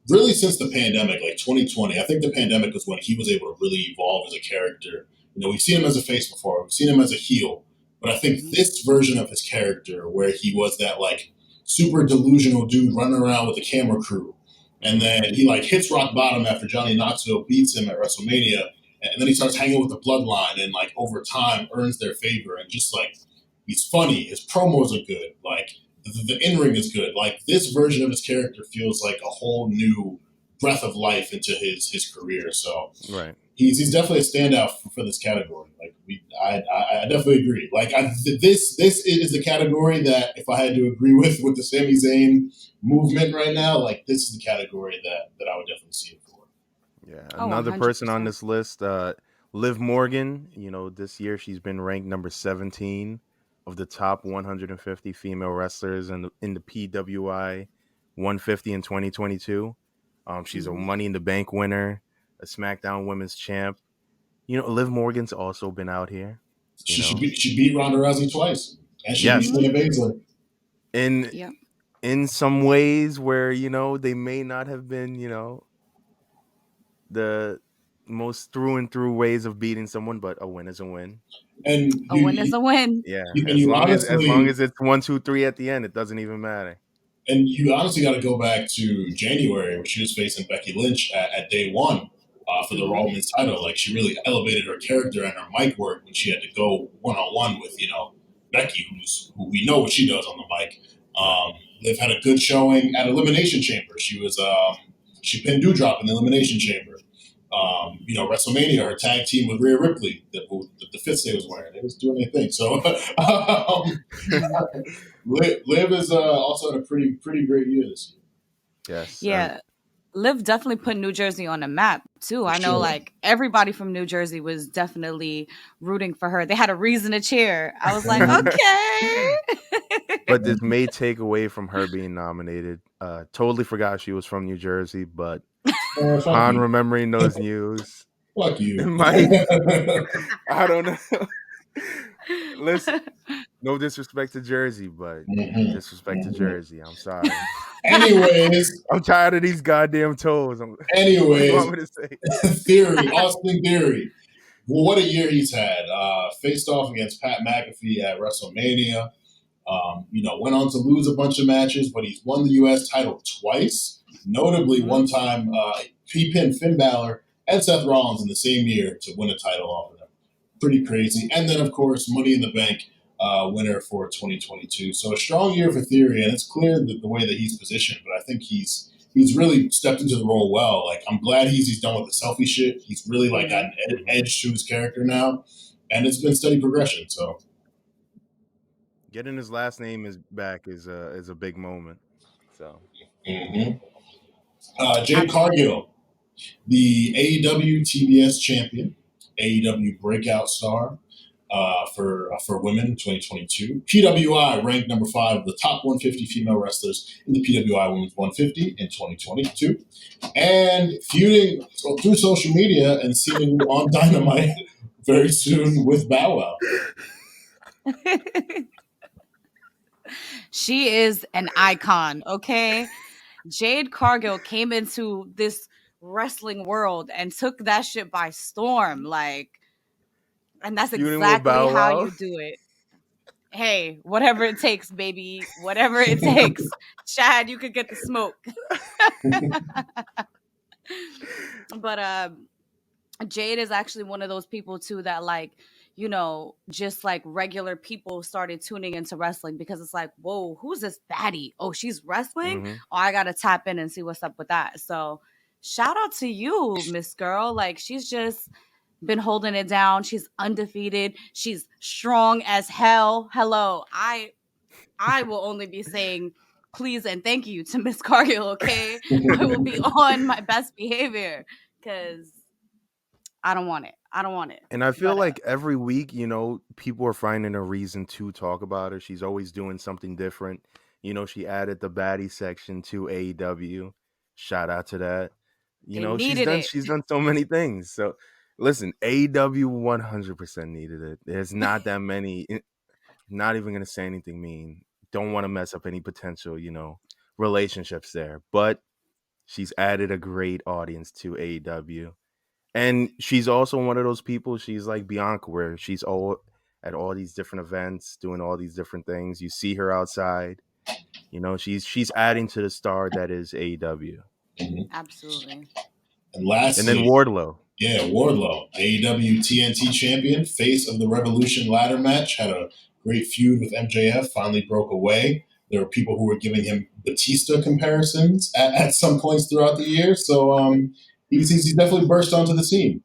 really since the pandemic, like 2020. I think the pandemic was when he was able to really evolve as a character. We've seen him as a face before, we've seen him as a heel, but I think this version of his character, where he was that like super delusional dude running around with a camera crew, and then he like hits rock bottom after Johnny Knoxville beats him at WrestleMania, and then he starts hanging with the Bloodline, and like over time earns their favor, and just like he's funny, his promos are good, like the in-ring is good. Like this version of his character feels like a whole new breath of life into his career. So Right. he's definitely a standout for this category. Like I definitely agree. Like this is the category that if I had to agree with the Sami Zayn movement right now, like this is the category that I would definitely see it for. Yeah, Oh, another person on 100%. this list, Liv Morgan. You know, this year she's been ranked number 17 of the top 150 female wrestlers in the PWI 150 in 2022. She's a Mhm. Money in the Bank winner, a SmackDown Women's Champ. You know, Liv Morgan's also been out here. You know, She beat Ronda Rousey twice, and she beat yes, Mhm. Shayna Baszler. in Yep. in some ways where they may not have been the most through and through ways of beating someone, but a win is a win. And A win is a win. Yeah, and you as long honestly as it's 1, 2, 3 at the end, it doesn't even matter. got to go back to January when she was facing Becky Lynch at day one for the Raw Mhm. Women's title. Like she really elevated her character and her mic work when she had to go one on one with Becky, who we know what she does on the mic. Right. They've had a good showing at Elimination Chamber. She pinned Doudrop in the Elimination Chamber. WrestleMania, her tag team with Rhea Ripley, the fits they was wearing, they was doing their thing. So Liv is also had a pretty great year this year. Yes, Yeah. Liv definitely put New Jersey on the map too. For I know sure. like everybody from New Jersey was definitely rooting for her. They had a reason to cheer. I was like, okay. but this may take away from her being nominated. Totally forgot she was from New Jersey, but Fuck upon you. remembering those news, Fuck it you. might. I don't know. Listen, no disrespect to Jersey, but Mhm, disrespect to mhm. Jersey. I'm sorry. Anyways, I'm tired of these goddamn toes. What do you anyways, want me to say? Austin Theory. Well, what a year he's had. Faced off against Pat McAfee at WrestleMania. Went on to lose a bunch of matches, but he's won the U.S. title twice. Notably, Mhm. one time he pinned Finn Balor and Seth Rollins in the same year to win a title off of them. Pretty crazy. And then, of course, Money in the Bank winner for 2022. So a strong year for Theory, and it's clear that the way that he's positioned. But I think he's really stepped into the role well. Like I'm glad he's done with the selfie shit. He's really like got an edge to his character now, and it's been steady progression. So Getting his last name back is a big moment. So mhm. Jade Absolutely. Cargill, the AEW TBS champion, AEW breakout star for women in 2022. PWI ranked number 5 of the top 150 female wrestlers in the PWI Women's 150 in 2022. And feuding through social media and seemingly on Dynamite very soon with Bow Wow. She is an icon, okay? Jade Cargill came into this wrestling world and took that shit by storm. Like, and that's feuding with exactly Bow how Wow. you do it. Hey, whatever it takes, baby. Whatever it takes. Chad, you could get the smoke. But Jade is actually one of those people too that like, just like regular people started tuning into wrestling because it's like, whoa, who's this baddie? Oh, she's wrestling? Mm-hmm. Oh, I gotta tap in and see what's up with that. So shout out to you, Miss Girl. Like she's just been holding it down. She's undefeated. She's strong as hell. Hello. I will only be saying please and thank you to Miss Cargill, okay? I will be on my best behavior because I don't want it. I don't want it. And I feel But like every week, people are finding a reason to talk about her. She's always doing something different. She added the baddie section to AEW. Shout out to that. they She's needed done it. she's done so many things. So listen, AEW 100% needed it. There's not that many. Not even gonna say anything mean. Don't want to mess up any potential, relationships there. But she's added a great audience to AEW. And she's also one of those people, she's like Bianca, where she's all at all these different events, doing all these different things. You see her outside. She's adding to the star that is AEW. Mhm. Absolutely. And And then lastly, Wardlow. yeah, Wardlow, AEW TNT champion, face of the Revolution ladder match, had a great feud with MJF, finally broke away. There were people who were giving him Batista comparisons at some points throughout the year. So he's definitely burst onto the scene.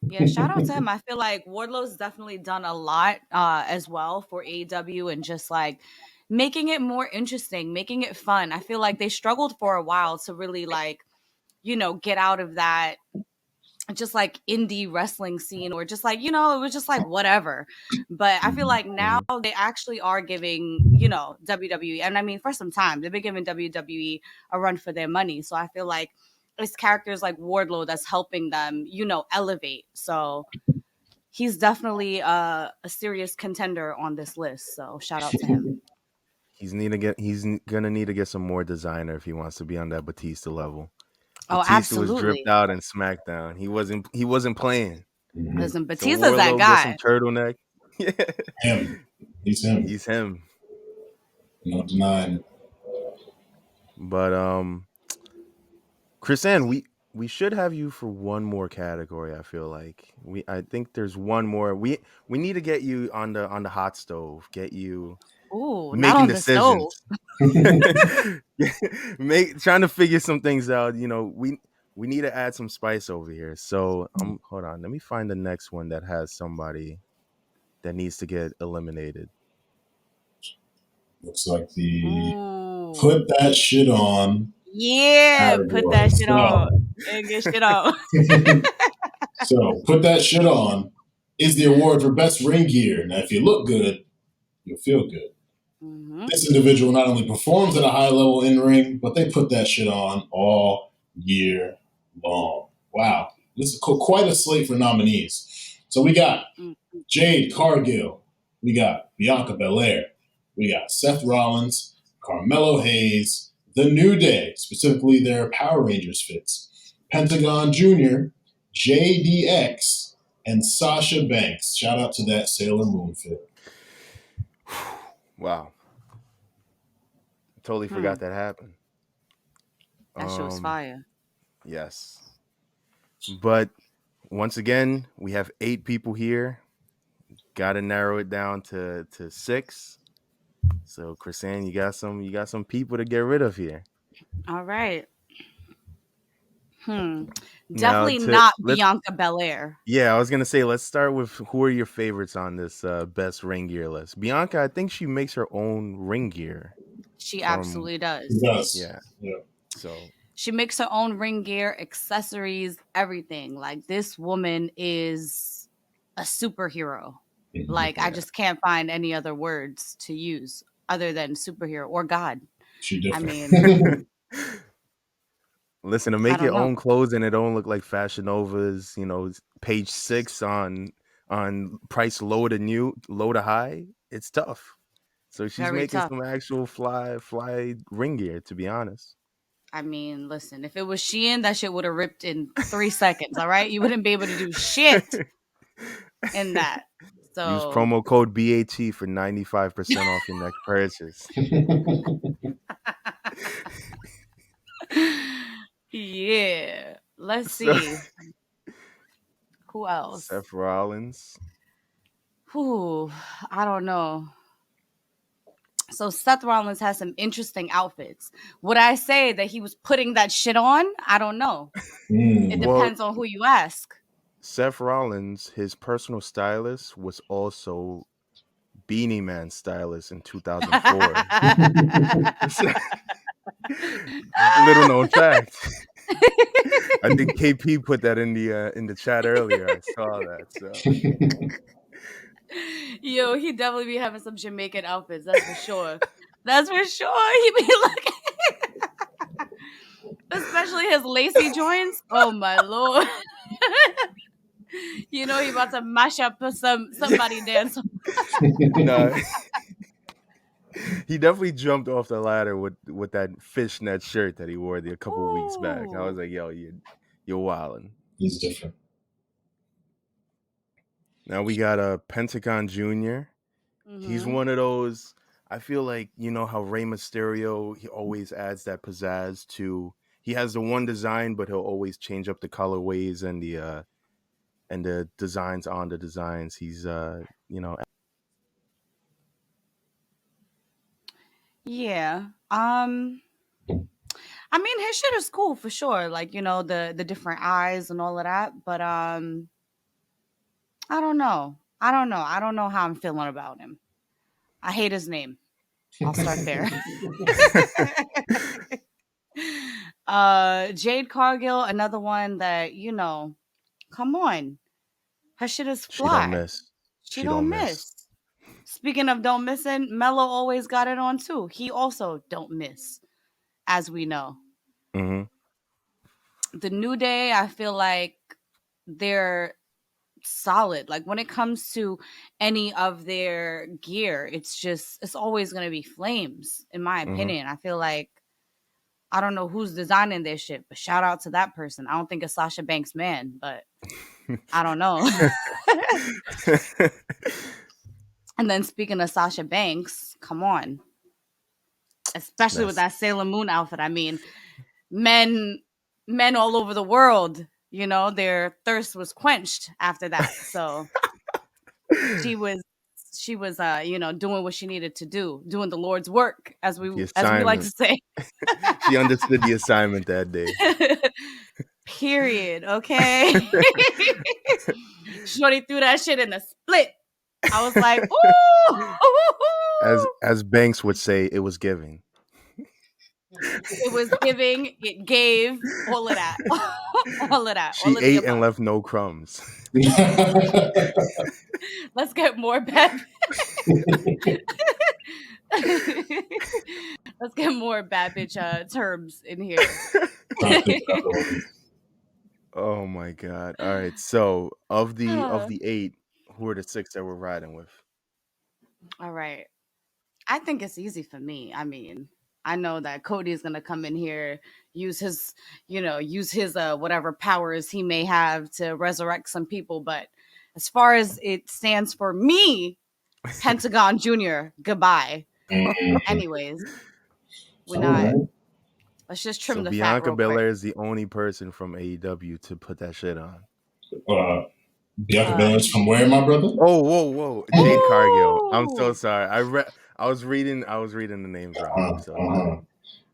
Yeah, shout out to him. I feel like Wardlow's definitely done a lot as well for AEW and just like making it more interesting, making it fun. I feel like they struggled for a while to really like, get out of that just like indie wrestling scene or just like, it was just like whatever. But I feel like now they actually are giving, WWE, and I mean, for some time, they've been giving WWE a run for their money. So I feel like it's characters like Wardlow that's helping them, elevate. So he's definitely a serious contender on this list. So shout out to him. Gonna need to get some more designer if he wants to be on that Batista level. Oh, Batista was dripped absolutely. out in SmackDown. He wasn't playing. Listen, So Batista's that Warlow get some guy. turtleneck. Yeah. Him. He's him. He's him. No denying. But Chris Ann, we should have you for one more category. I feel like I think there's one more. We need to get you on the hot stove. Get you Ooh, not making on the stove. decisions. Trying to figure some things out. We need to add some spice over here. So hold on. Let me find the next one that has somebody that needs to get eliminated. Looks like the Ooh. put that shit on. Yeah, put that shit on. And get shit on. So, put that shit on is the award for best ring gear. Now, if you look good, you'll feel good. Mm-hmm. This individual not only performs at a high level in ring, but they put that shit on all year long. Wow. This is quite a slate for nominees. So we got Jade Cargill. We got Bianca Belair. We got Seth Rollins, Carmelo Hayes, The New Day, specifically their Power Rangers fits, Pentagon Jr., JDX, and Sasha Banks. Shout out to that Sailor Moon fit. Wow. Totally forgot that happened. That shit was fire. Yes. But once again, we have 8 people here. Got to narrow it down to 6. So, Chrisanne, you got some people to get rid of here. All right. Definitely not Bianca Belair. Yeah, I was gonna say let's start with who are your favorites on this best ring gear list. Bianca, I think she makes her own ring gear. She absolutely does. She does. Yeah. So she makes her own ring gear, accessories, everything. Like this woman is a superhero. Like I just can't find any other words to use other than superhero or God. She different. I mean, listen, to make your own clothes and it don't look like Fashion Nova's, page 6 on price low to high, it's tough. So she's making some actual fly ring gear, to be honest. I mean, listen, if it was Shein, that shit would have ripped in 3 seconds, all right? You wouldn't be able to do shit in that. So use promo code BAT for 95% off your next purchase. Yeah. Let's see. Who else? Seth Rollins. Who? I don't know. So Seth Rollins has some interesting outfits. Would I say that he was putting that shit on? I don't know. It depends on who you ask. Seth Rollins, his personal stylist, was also Beanie Man's stylist in 2004. Little known fact. I think KP put that in the chat earlier. I saw that. So. Yo, he definitely be having some Jamaican outfits. That's for sure. That's for sure. He be looking, especially his lacy joints. Oh my lord! He about to mash up somebody dance. No. He definitely jumped off the ladder with that fishnet shirt that he wore a couple weeks back. I was like, yo, you're wilding. He's different. Now we got a Pentagon Jr. He's one of those. I feel like how Rey Mysterio, he always adds that pizzazz to. He has the one design, but he'll always change up the colorways and the designs on the designs. He's Yeah. I mean, his shit is cool for sure. Like, the different eyes and all of that. But I don't know. I don't know. I don't know how I'm feeling about him. I hate his name. I'll start there. Jade Cargill, another one that, come on. Her shit is She don't fly. miss. She She don't don't miss. miss. Speaking of don't missing, Mello always got it on too. He also don't miss, as we know. Mm-hmm. The New Day, I feel like they're solid. Like when it comes to any of their gear, it's always going to be flames, in my Mm-hmm. opinion. I feel like I don't know who's designing this shit, but shout out to that person. I don't think it's Sasha Banks' man, but I don't know. And then speaking of Sasha Banks, come on. Especially with that Sailor Moon outfit. I mean, men all over the world, their thirst was quenched after that. So she was doing what she needed to do, doing the Lord's work, as we like to say. She understood the assignment that day. Period. Okay. Shorty threw that shit in a split. I was like, ooh. As Banks would say, it was giving. It was giving, it gave, all of that. All of that. She all of ate and left no crumbs. Let's get more bad. Let's get more bad bitch terms in here. Oh my god. All right. So of the 8, who are the 6 that we're riding with? All right. I think it's easy for me. I mean, I know that Cody is gonna come in here, use his whatever powers he may have to resurrect some people. But as far as it stands for me, Pentagon Jr., goodbye. Anyways, we're not. Let's just trim the fat Bianca real Belair quick. is the only person from AEW to put that shit on. Bianca Belair's from where, my brother? Oh, whoa. Jade Cargill. I'm so sorry. I was reading the names wrong. So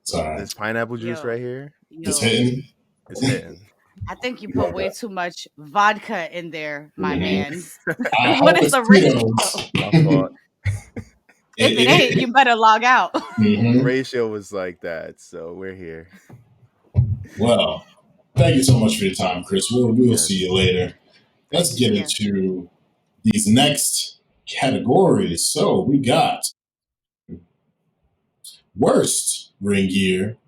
sorry. This pineapple juice right here. It's hitting. It's hitting. I think you put way too much vodka in there, my mans. What is the ratio? My fault. If it ain't, you better log out. The ratio was like that, so we're here. Well, thank you so much for your time, Chris. We'll see you later. Let's get into these next categories. So we got worst ring gear,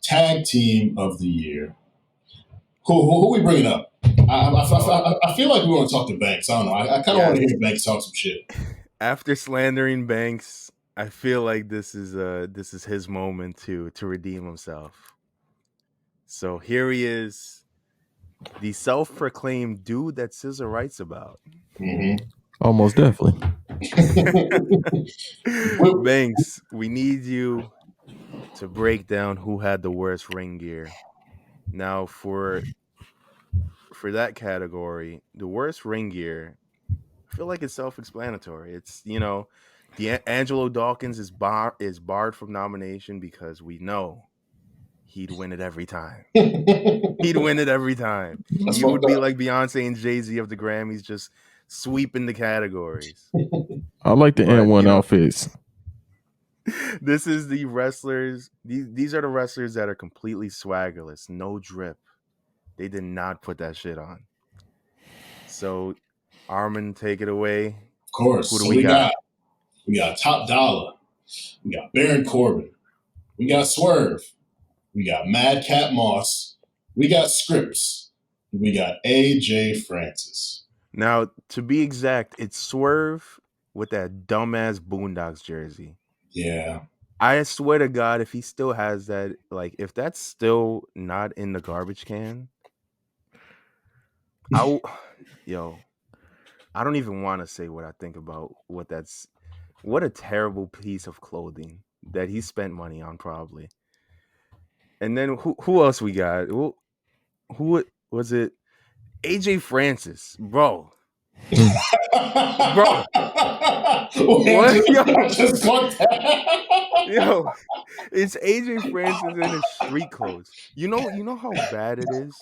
tag team of the year. Who are we bringing up? I feel like we want to talk to Banks. I don't know. I kind of want to hear Banks talk some shit. After slandering Banks, I feel like this is his moment to redeem himself. So here he is, the self-proclaimed dude that SZA writes about. Mm-hmm. Almost definitely. Banks, we need you to break down who had the worst ring gear. Now, for that category, the worst ring gear, I feel like it's self-explanatory. It's Angelo Dawkins is barred from nomination because we know he'd win it every time. He'd win it every time. He would be like Beyonce and Jay-Z of the Grammys, just sweeping the categories. I like the N1 outfits. This is the wrestlers. These are the wrestlers that are completely swaggerless, no drip. They did not put that shit on. So, Armin, take it away. Of course. Who do we got? We got Top Dollar. We got Baron Corbin. We got Swerve. We got Madcap Moss. We got Scripps. We got AJ Francis. Now, to be exact, it's Swerve with that dumbass Boondocks jersey. Yeah. I swear to God, if he still has that, like, if that's still not in the garbage can, I don't even want to say what I think about what a terrible piece of clothing that he spent money on, probably. And then who else we got? Who was it? AJ Francis, bro. Bro. What? Yo, it's AJ Francis in his street clothes. You know how bad it is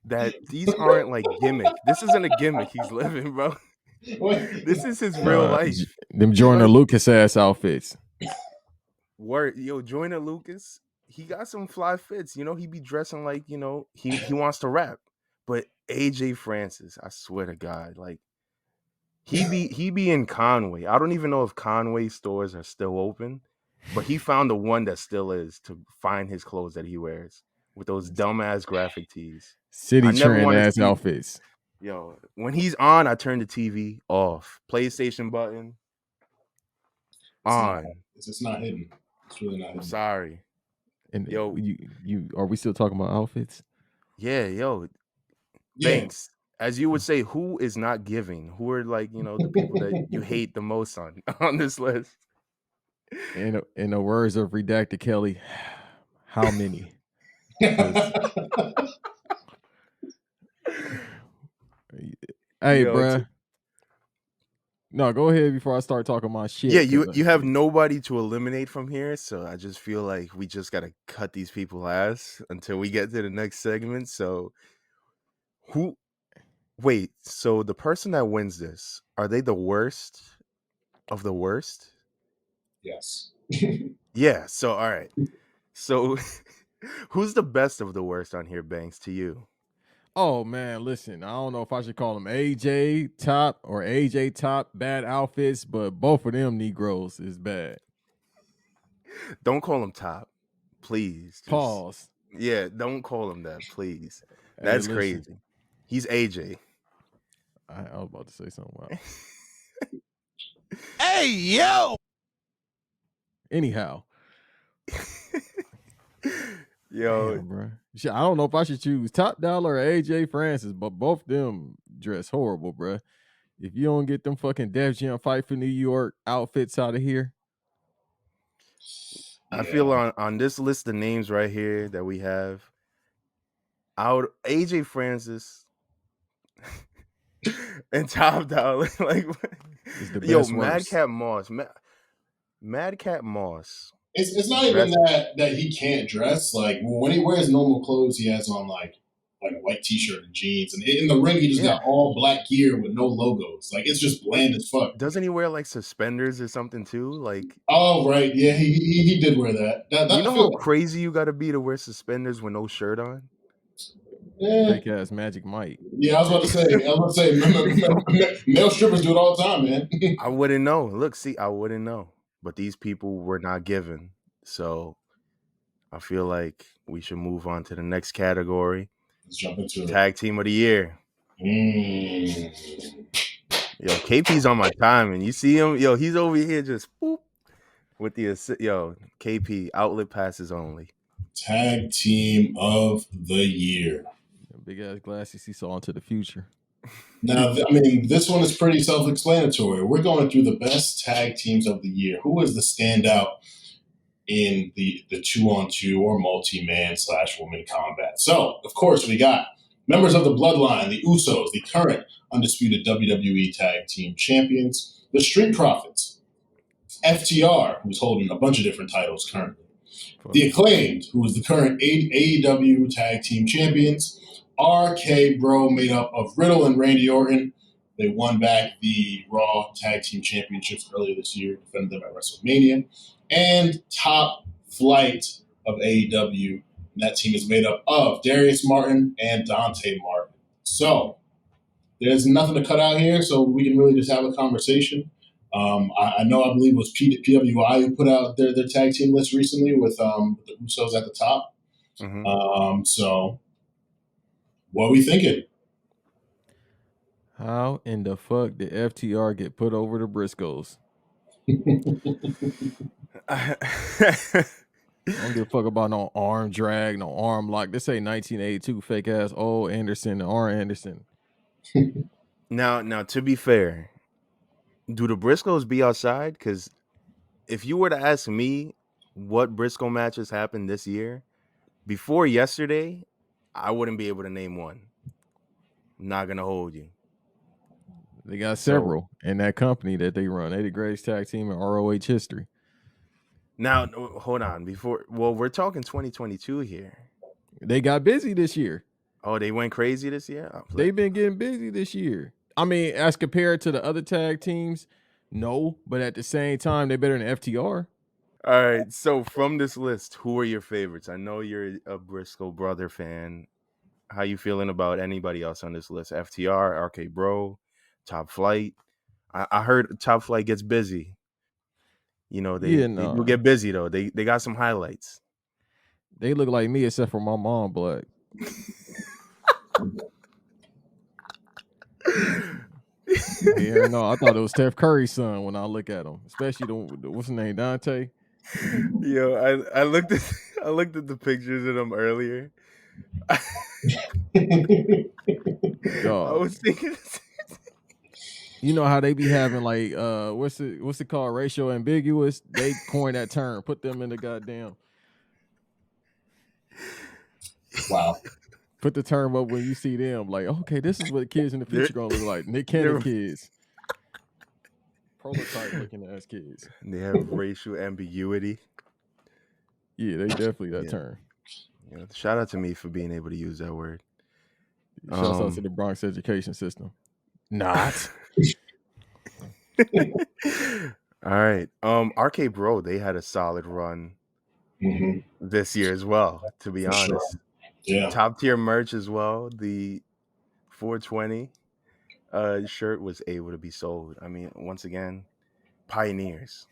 that these aren't like gimmick. This isn't a gimmick he's living, bro. This is his real life. Them Jordan Like, Lucas ass outfits. Joyner Lucas, he got some fly fits. He be dressing like, he wants to rap. But AJ Francis, I swear to God, like he be in Conway. I don't even know if Conway stores are still open, but he found the one that still is to find his clothes that he wears with those dumbass graphic tees. City I never trend want to ass see. outfits. Yo, when he's on, I turn the TV off. PlayStation button on. It's just not hidden. It's really not hidden. Sorry. And Yo, you are we still talking about outfits? yeah, yo. Banks, as you would say, who is not giving? Who are like, the people that you hate the most on this list? In the words of Redacted Kelly, how many? Hey, Yo, bruh. No, go ahead before I start talking my shit. Yeah, you have nobody to eliminate from here, so I just feel like we just gotta cut these people ass until we get to the next segment. So wait, so the person that wins this, are they the worst of the worst? Yes. Yeah, so all right. So who's the best of the worst on here, Banks, to you? Oh man, listen, I don't know if I should call them AJ Top or AJ Top bad outfits, but both of them Negroes is bad. Don't call him Top, please. Pause. Yeah, don't call him that, please. Hey, That's listen. crazy. He's AJ. I was about to say something wild. Hey, yo! Anyhow. Yo, damn, bro. I don't know if I should choose Top Dollar or AJ Francis, but both them dress horrible, bro. If you don't get them fucking Def Jam Fight for New York outfits out of here. I feel on this list of names right here that we have, AJ Francis and Top Dollar, like, yo, Madcap Moss, Madcap Moss. It's not even that he can't dress. Like when he wears normal clothes, he has on like a white t-shirt and jeans, and in the ring he just got all black gear with no logos. Like it's just bland as fuck. Doesn't he wear like suspenders or something too? Like, oh right, yeah, he did wear that. You know how crazy you got to be to wear suspenders with no shirt on? Fake ass Magic Mike. Yeah, I was about to say, male strippers do it all the time, man. I wouldn't know. Look, see, I wouldn't know. But these people were not given. So I feel like we should move on to the next category. Let's jump into Tag Team of the Year. Yo, KP's on my time, and you see him? Yo, he's over here just boop with the KP outlet passes only. Tag Team of the Year. Big ass glasses he saw into the future. Now, I mean, this one is pretty self-explanatory. We're going through the best tag teams of the year. Who is the standout in the 2-on-2 or multi-man / woman combat? So, of course, we got members of the Bloodline, the Usos, the current undisputed WWE Tag Team Champions, the Street Profits, FTR, who's holding a bunch of different titles currently, the Acclaimed, who is the current AEW Tag Team Champions, RK Bro, made up of Riddle and Randy Orton. They won back the Raw Tag Team Championships earlier this year, defended them at WrestleMania. And Top Flight of AEW. And that team is made up of Darius Martin and Dante Martin. So there's nothing to cut out here, so we can really just have a conversation. I believe it was PWI who put out their tag team list recently with the Usos at the top. Mm-hmm. So what are we thinking? How in the fuck did FTR get put over the Briscoes? I don't give a fuck about no arm drag, no arm lock. This ain't 1982 fake ass old Anderson and R. Anderson. Now, to be fair, do the Briscoes be outside? Because if you were to ask me what Briscoe matches happened this year, before yesterday, I wouldn't be able to name one. I'm not going to hold you. They got several in that company that they run. They the greatest tag team in ROH history. Now, hold on. We're talking 2022 here. They got busy this year. Oh, they went crazy this year? Oh, They've been getting busy this year. I mean, as compared to the other tag teams, no, but at the same time, they're better than FTR. All right. So from this list, who are your favorites? I know you're a Briscoe brother fan. How you feeling about anybody else on this list? FTR, RK Bro, Top Flight. I heard Top Flight gets busy. You know, they do get busy though. They got some highlights. They look like me except for my mom black. Yeah, no, I thought it was Steph Curry's son when I look at him, especially the what's his name, Dante. Yo, I looked at the pictures of them earlier. I was thinking, you know how they be having like what's it called, racial ambiguous? They coined that term, put them in the goddamn. Wow. Put the term up when you see them, like, okay, this is what kids in the future gonna look like. Nick Cannon kids. Prototype looking ass kids. They have racial ambiguity. Yeah, they definitely that term. Yeah, shout out to me for being able to use that word. Shouts out to the Bronx education system. Not. All right. RK Bro, they had a solid run this year as well, to be honest. Sure. Yeah. Top tier merch as well. The 420 shirt was able to be sold. I mean, once again, pioneers.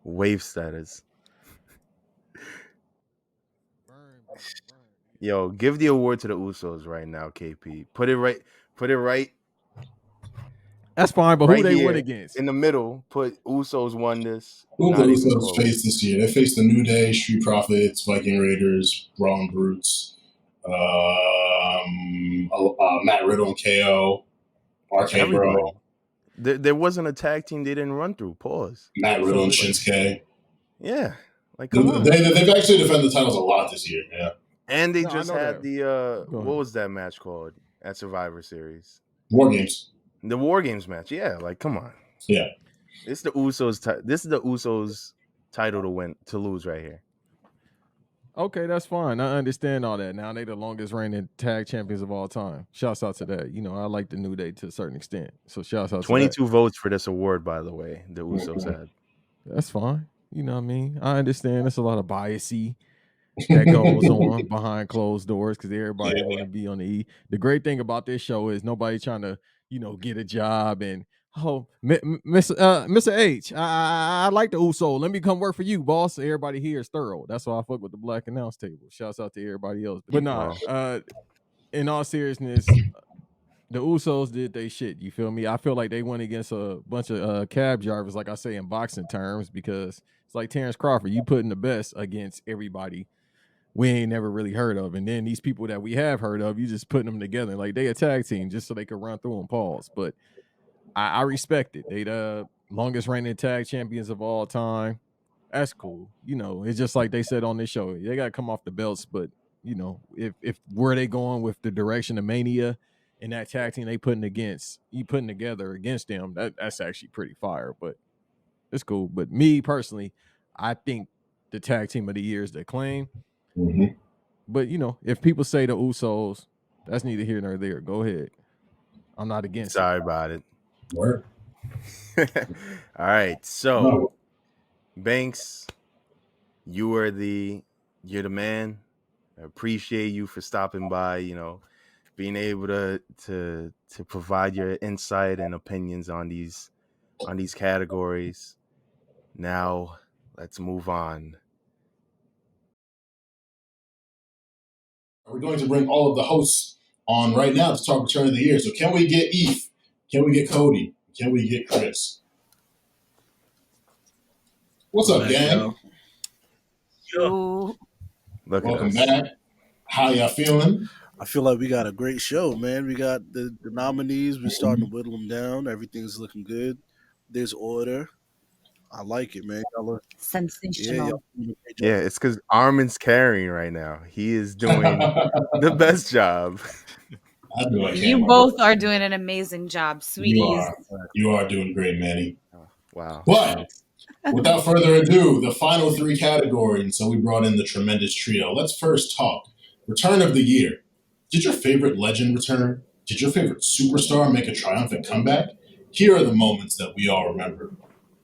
Wave status. Yo, give the award to the Usos right now, KP. Put it right. That's fine, but right who they here, win against? In the middle, put Usos won this. Who the Usos faced this year? They faced the New Day, Street Profits, Viking Raiders, Braun Brutes, Matt Riddle and KO, RK Bro. There wasn't a tag team they didn't run through. Pause. Matt Riddle and Shinsuke. Yeah. Like, come on. They've actually defended the titles a lot this year. Yeah. And they just had the what was that match called at Survivor Series? War Games. The War Games match. Yeah, like come on. Yeah. This is the Usos title to lose right here. Okay, that's fine. I understand all that. Now they the longest reigning tag champions of all time. Shouts out to that. You know, I like the New Day to a certain extent. So shouts out 22 votes for this award, by the way, the Usos had. That's fine. You know what I mean? I understand there's a lot of biasy that goes on behind closed doors because everybody want to be on the E. The great thing about this show is nobody trying to, get a job and Mr. H, I like the Uso. Let me come work for you, boss. Everybody here is thorough. That's why I fuck with the Black Announce Table. Shouts out to everybody else. But in all seriousness, the Usos did they shit. You feel me? I feel like they went against a bunch of cab drivers, like I say in boxing terms, because it's like Terrence Crawford. You putting the best against everybody we ain't never really heard of. And then these people that we have heard of, you just putting them together. Like they a tag team just so they could run through them, pause. But I respect it. They the longest reigning tag champions of all time. That's cool. It's just like they said on this show. They got to come off the belts. But, if where they going with the direction of Mania and that tag team they putting together against them, that's actually pretty fire. But it's cool. But me personally, I think the tag team of the year is the Acclaim. Mm-hmm. But, if people say the Usos, that's neither here nor there. Go ahead. I'm not against it. Sorry about it. Word. All right. So, Banks, you're the man. I appreciate you for stopping by, being able to provide your insight and opinions on these categories. Now, let's move on. We're going to bring all of the hosts on right now to talk Return of the Year. So can we get Eve? Can we get Cody? Can we get Chris? What's up, gang? Yo. Welcome back. How y'all feeling? I feel like we got a great show, man. We got the nominees. We're starting to whittle them down. Everything's looking good. There's order. I like it, man. Sensational. Yeah, it's because Armin's carrying right now. He is doing the best job. You both are doing an amazing job, sweeties. You are doing great, Manny. Wow. But without further ado, the final three categories. So we brought in the tremendous trio. Let's first talk Return of the year. Did your favorite legend return? Did your favorite superstar make a triumphant comeback? Here are the moments that we all remember.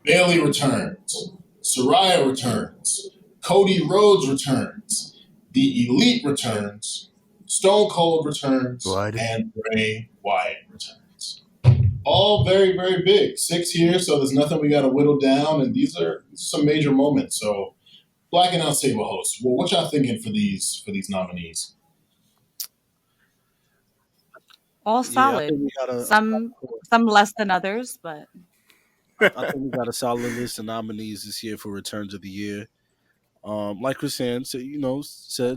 Bailey returns. Soraya returns. Cody Rhodes returns. The Elite returns. Stone Cold returns. Blood. And Bray Wyatt returns. All very, very big. 6 years, so there's nothing we got to whittle down, and these are some major moments. So, Black Announce Table hosts, well, what y'all thinking for these nominees? All Yeah, I solid. think we got a Some less than others, but I think we got a solid list of nominees this year for Returns of the Year. Like Chris said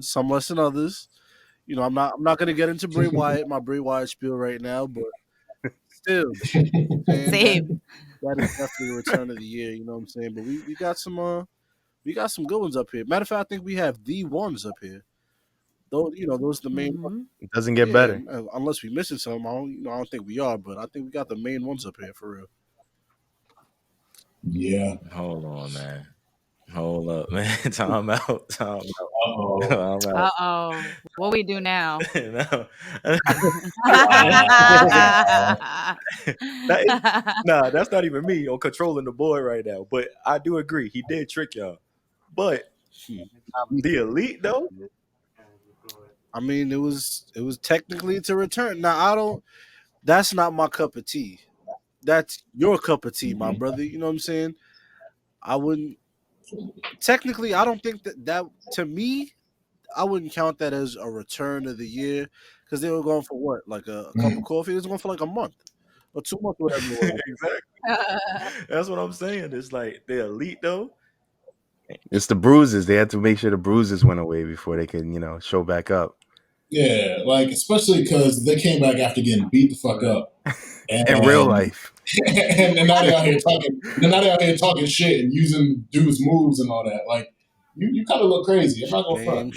some less than others. I'm not gonna get into Bray Wyatt, my Bray Wyatt spiel right now, but still, man, same. that is definitely a Return of the Year. You know what I'm saying? But we got some good ones up here. Matter of fact, I think we have the ones up here. Those those are the main ones. It doesn't get better. Unless we're missing some. I don't think we are, but I think we got the main ones up here for real. Yeah. Hold on, man. Hold up, man. Time out. Time Uh-oh. out. I'm out. Uh-oh. What we do now? No. That Nah, that's not even me on controlling the board right now. But I do agree. He did trick y'all. But the Elite, though? I mean, it was technically to return. Now, that's not my cup of tea. That's your cup of tea, my brother. You know what I'm saying? I wouldn't. Technically, I don't think that to me, I wouldn't count that as a Return of the Year because they were going for what, like a cup of coffee? It was going for like a month or 2 months, whatever it was. Exactly. That's what I'm saying. It's like the Elite, though. It's the bruises. They had to make sure the bruises went away before they could, show back up. Yeah, like especially because they came back after getting beat the fuck up. In real life. and now they're out here talking. Now they're out here talking shit and using dudes' moves and all that. Like you kind of look crazy. I'm not gonna front.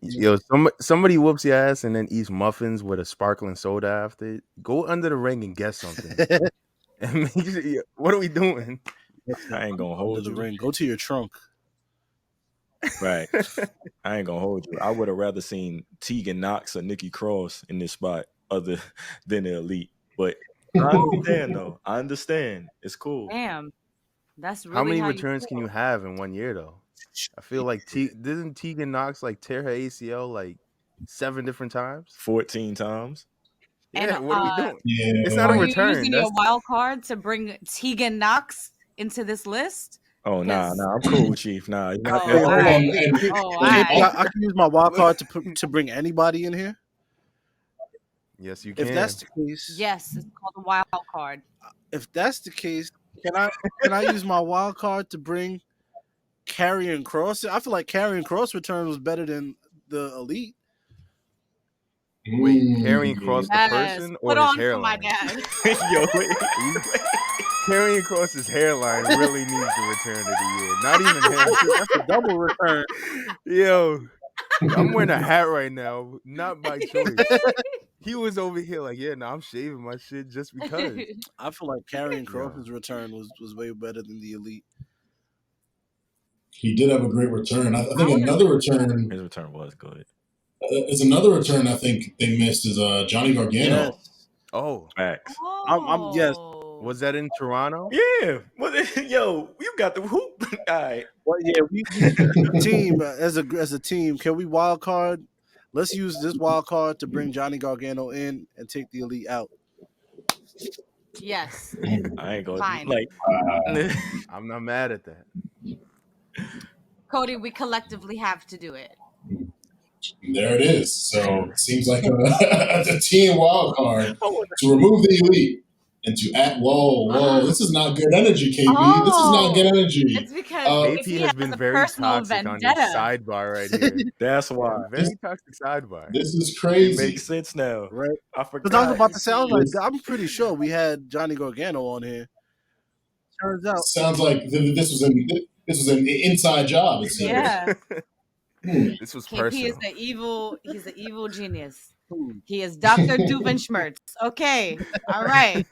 Yeah. Somebody whoops your ass and then eats muffins with a sparkling soda after. Go under the ring and guess something. What are we doing? I ain't gonna hold the you. ring. Go to your trunk. Right. I ain't gonna hold you. I would have rather seen Tegan Knox or Nikki Cross in this spot other than the Elite. But I understand though. I understand. It's cool. Damn. That's really how many how returns can you have in 1 year though? I feel like didn't Tegan Knox like tear her ACL like 7 different times? 14 times. Yeah, what are we doing? Yeah. It's not a Are return. you using your wild card to bring Tegan Knox into this list? Oh, nah, I'm cool, Chief. Nah, you I can use my wild card to bring anybody in here. Yes, you can. If that's the case, yes, it's called a wild card. If that's the case, can I use my wild card to bring Karrion Kross? I feel like Karrion Kross return was better than the Elite. Wait, Karrion Kross the person or his hairline? For my dad. Yo, wait. Karrion Kross's hairline really needs the Return of the Year. Not even him. That's a double return. Yo, I'm wearing a hat right now, not by choice. He was over here like, I'm shaving my shit just because. I feel like Karrion Kross's return was way better than the Elite. He did have a great return. I think another return. His return was good. Is another return I think they missed is Johnny Gargano. Yes. Oh, facts. I'm yes. Was that in Toronto? Yeah. Yo, you got the hoop. All right. Well, yeah, we team as a team. Can we wild card? Let's use this wild card to bring Johnny Gargano in and take the Elite out. Yes. I ain't gonna Fine. I'm not mad at that. Cody, we collectively have to do it. There it is. So it seems like a team wild card to remove the Elite and to add. Whoa! This is not good energy, KB. This is not good energy. It's because AP has been very toxic on your sidebar right here. That's why. Very toxic sidebar. This is crazy. It makes sense now, right? I forgot. Because I was about to say, I'm pretty sure we had Johnny Gargano on here. Turns out, sounds like this was an inside job. It seems. Yeah. This was KP personal. He's an evil genius. He is Dr. Doofenshmirtz. Okay. All right.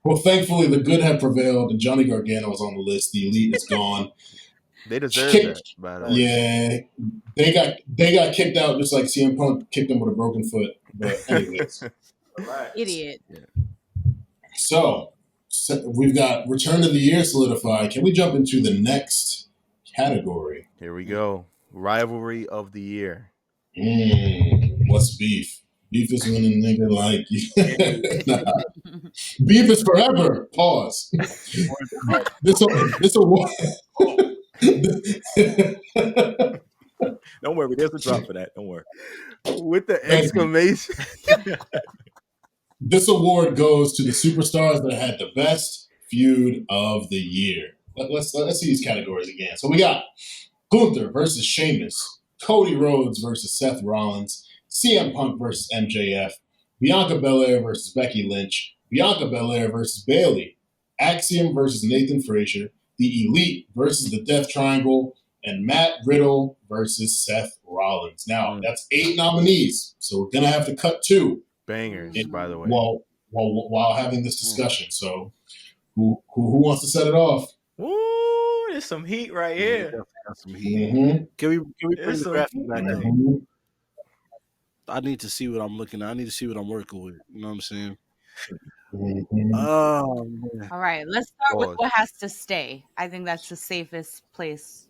Well, thankfully, the good have prevailed, and Johnny Gargano is on the list. The Elite is gone. They deserve Kick- that, by the way. Yeah, they got kicked out just like CM Punk kicked them with a broken foot. But anyways, Idiot. so we've got Return of the Year solidified. Can we jump into the next category? Here we go. Rivalry of the year. What's beef? Beef is when a nigga like you. Nah. Beef is forever. Pause. this award. Don't worry, there's a drop for that. Don't worry. With the exclamation. This award goes to the superstars that had the best feud of the year. Let's see these categories again. So we got Gunther versus Sheamus, Cody Rhodes versus Seth Rollins, CM Punk versus MJF, Bianca Belair versus Becky Lynch, Bianca Belair versus Bayley, Axiom versus Nathan Frazier, The Elite versus the Death Triangle, and Matt Riddle versus Seth Rollins. Now, that's 8 nominees, so we're going to have to cut 2. Bangers, by the way. While having this discussion. So, who wants to set it off? Ooh, there's some heat right here. Some heat. Mm-hmm. Can we bring the graphic back up? Mm-hmm. I need to see what I'm looking at. I need to see what I'm working with. You know what I'm saying? Mm-hmm. Oh, man. All right, let's start with what has to stay. I think that's the safest place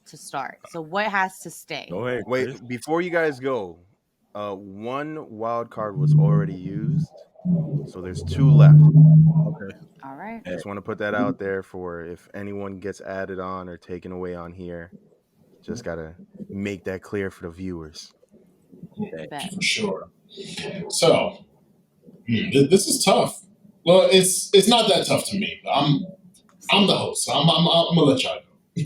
to start. So what has to stay? Go ahead. Wait, Chris. before you guys go, one wild card was already used, so there's 2 left. Okay. All right. I just want to put that out there for if anyone gets added on or taken away on here. Just gotta make that clear for the viewers. Bet. For sure. So, this is tough. Well, it's not that tough to me. I'm the host, so I'm gonna let y'all go.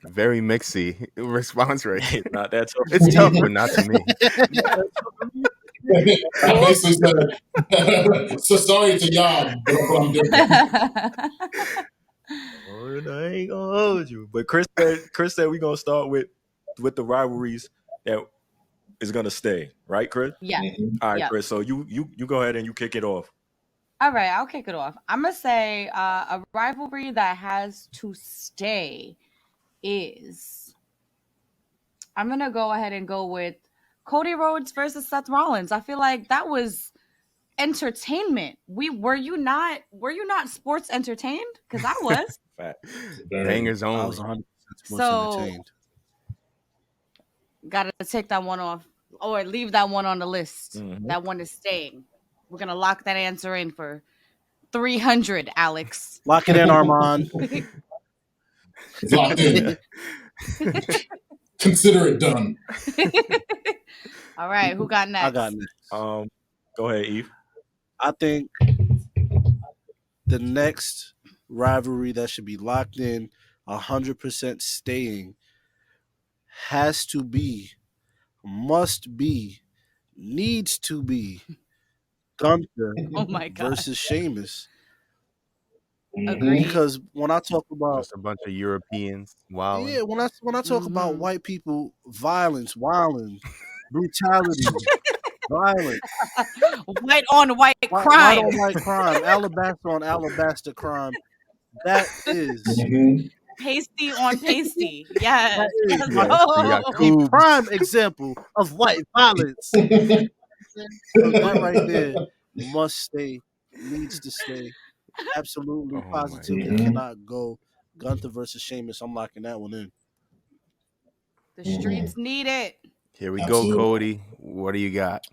Very mixy response rate. It's not that tough. It's tough, but not to me. I basically said, so sorry to y'all, but I'm different. I ain't gonna hold you. But Chris said we're gonna start with the rivalries that is gonna stay, right, Chris? Yeah. All right, Yeah. Chris. So you go ahead and you kick it off. All right, I'll kick it off. I'm gonna say a rivalry that has to stay is. I'm gonna go ahead and go with Cody Rhodes versus Seth Rollins. I feel like that was entertainment. Were you not sports entertained? Because I was. Fact. Bangers I only. was 100% sports So- entertained. Gotta take that one off or leave that one on the list. Mhm. That one is staying. We're gonna lock that answer in for 300, Alex. Lock it in, Armand. It's locked in. Consider it done. All right, who got next? I got next. Go ahead, Eve. I think the next rivalry that should be locked in, 100% staying, has to be, must be, needs to be Gunther Oh my god. versus Sheamus. Agreed. Because when I talk about Just a bunch of Europeans. Wow. yeah, when I talk about Mhm. white people, violence, wilding, brutality, violence, White on white white crime. on white crime, alabaster on alabaster crime, that is Pasty on pasty. Yes. That is Let's right. go. You got a Coobs. prime example of white violence. So that right there must stay, needs to stay. Absolutely, Oh my positively God. cannot go. Gunther versus Sheamus, I'm locking that one in. The streets need it. Here we Absolutely. go, Cody. What do you got?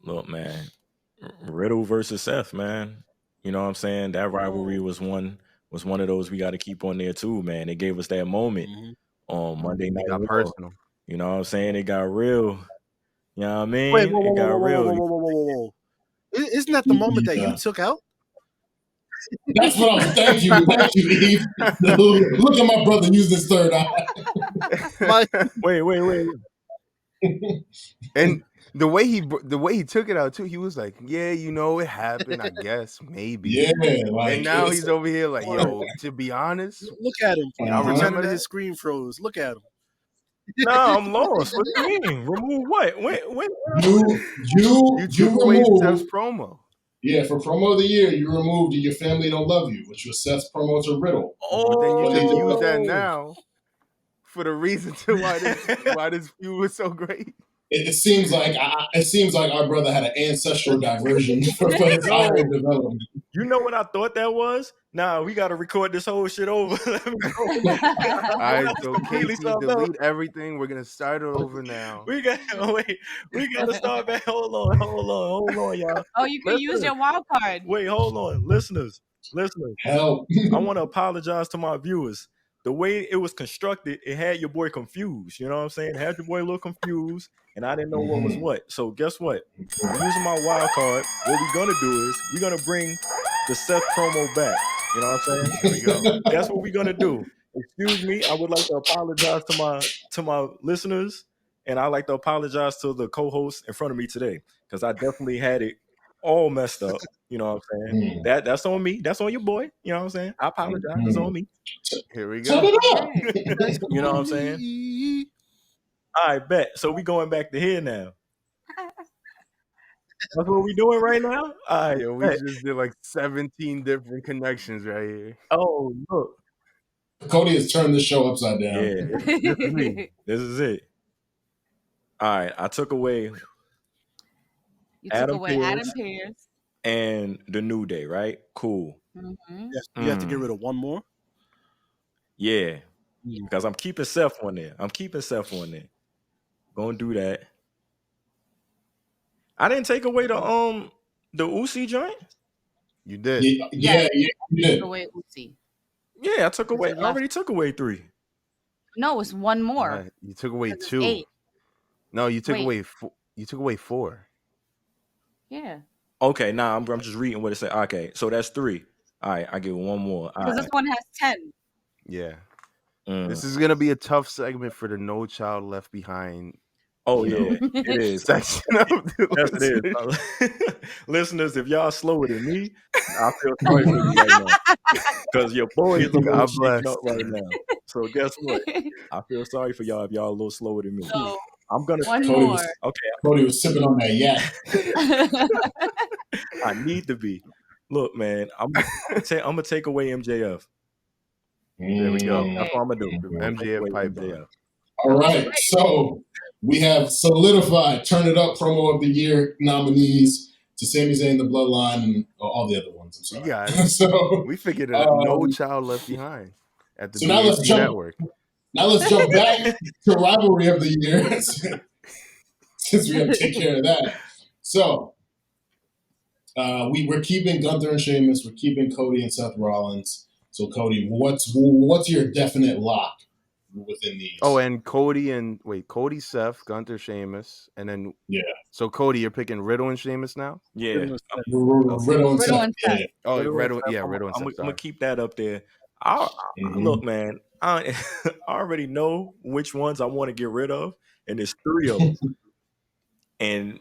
Look, man, Riddle versus Seth, man. You know what I'm saying? That rivalry was one of those we got to keep on there too, man. It gave us that moment Mhm. on Monday Night It got Raw. personal. You know what I'm saying? It got real. You know what I mean? Wait, whoa, It got real. whoa. Isn't that the moment that you Yeah. took out? That's what I was. Thank you, Eve. Look at my brother use this third eye. Like, Wait. And the way he took it out too, he was like, "Yeah, you know, it happened. I guess maybe." Yeah, like And now it's- he's over here like, "Yo, to be honest, look at him. I He's remember pretending that. his screen froze. Look at him. Nah, I'm lost. What do you mean? Remove what? When? you you took away removed Steph's promo." Yeah, for promo of the year, you removed "Your Family Don't Love You," which was Seth's promo to Riddle. But then you just use that Oh, now for the reason to why this feud was so great. It seems like our brother had an ancestral diversion for his Yo. iron development. You know what I thought that was? Nah, we got to record this whole shit over. Let me go. All right, That's so completely Casey, something else. delete everything. We're gonna start it over now. We got to start back. Hold on, y'all. Oh, you can use your wild card. Wait, hold on, listeners. Help. I want to apologize to my viewers. The way it was constructed, it had your boy confused. You know what I'm saying? It had your boy a little confused, and I didn't know what was what. So guess what? I'm using my wild card. What we're gonna do is we're gonna bring the Seth promo back. You know what I'm saying? Here we go. That's what we're gonna do. Excuse me. I would like to apologize to my listeners, and I like to apologize to the co-host in front of me today because I definitely had it all messed up. You know what I'm saying? That's on me. That's on your boy. You know what I'm saying? I apologize. It's on me. Here we Turn go. it up. You know what I'm saying? All right, bet. So we going back to here now. That's what we doing right now? All right. Yeah, we bet. just did like 17 different connections right here. Oh, look. Cody has turned the show upside down. Yeah, this is me. This is it. All right. I took away You took Adam away Pearce. Adam Pearce. and the New Day, right? Cool. Mhm. Yes, you have to get rid of one more. Yeah. Because I'm keeping Seth on there. Gonna do that. I didn't take away the Uzi joint. You did. Yeah, you did. Took away Uzi. Yeah, I took away. it I already took away 3. No, it's one more. Right, you took away 'Cause it's 2. 8. No, you took Wait. away you took away 4. Yeah. Okay, now I'm just reading what it said. Okay, so that's 3. All right, I give one more. All Because right. this one has 10. Yeah. Mm. This is gonna be a tough segment for the No Child Left Behind. Oh you yeah, know, it is. section of the Yes, it listeners. is. Listeners, if y'all slower than me, I feel sorry for you right now. Because your boy is a little God shaken bless. up right now. So guess what? I feel sorry for y'all if y'all a little slower than me. So I'm gonna one Cody more. was, okay. Cody was sipping on that yak. I need to be. Look, man, I'm gonna take away MJF. There we go. Okay. That's what I'm gonna do. I'm gonna take MJF away pipe MJF. All right, so we have solidified Turn It Up promo of the year nominees to Sami Zayn, The Bloodline, and all the other ones. I'm sorry. You got it. So We figured it out. No Child Left Behind at the so now let's BAC jump. network. Now let's jump back to rivalry of the year since we have to take care of that. So we're keeping Gunther and Sheamus. We're keeping Cody and Seth Rollins. So Cody, what's your definite lock within these? Oh, and Cody, Seth, Gunther, Sheamus, and then So Cody, you're picking Riddle and Sheamus now? Yeah. Riddle and Riddle Seth. and Seth. Yeah. Oh, Riddle and Seth. Riddle and I'm Seth. gonna Sorry. keep that up there. Look, man, I already know which ones I want to get rid of, and there's 3 of them.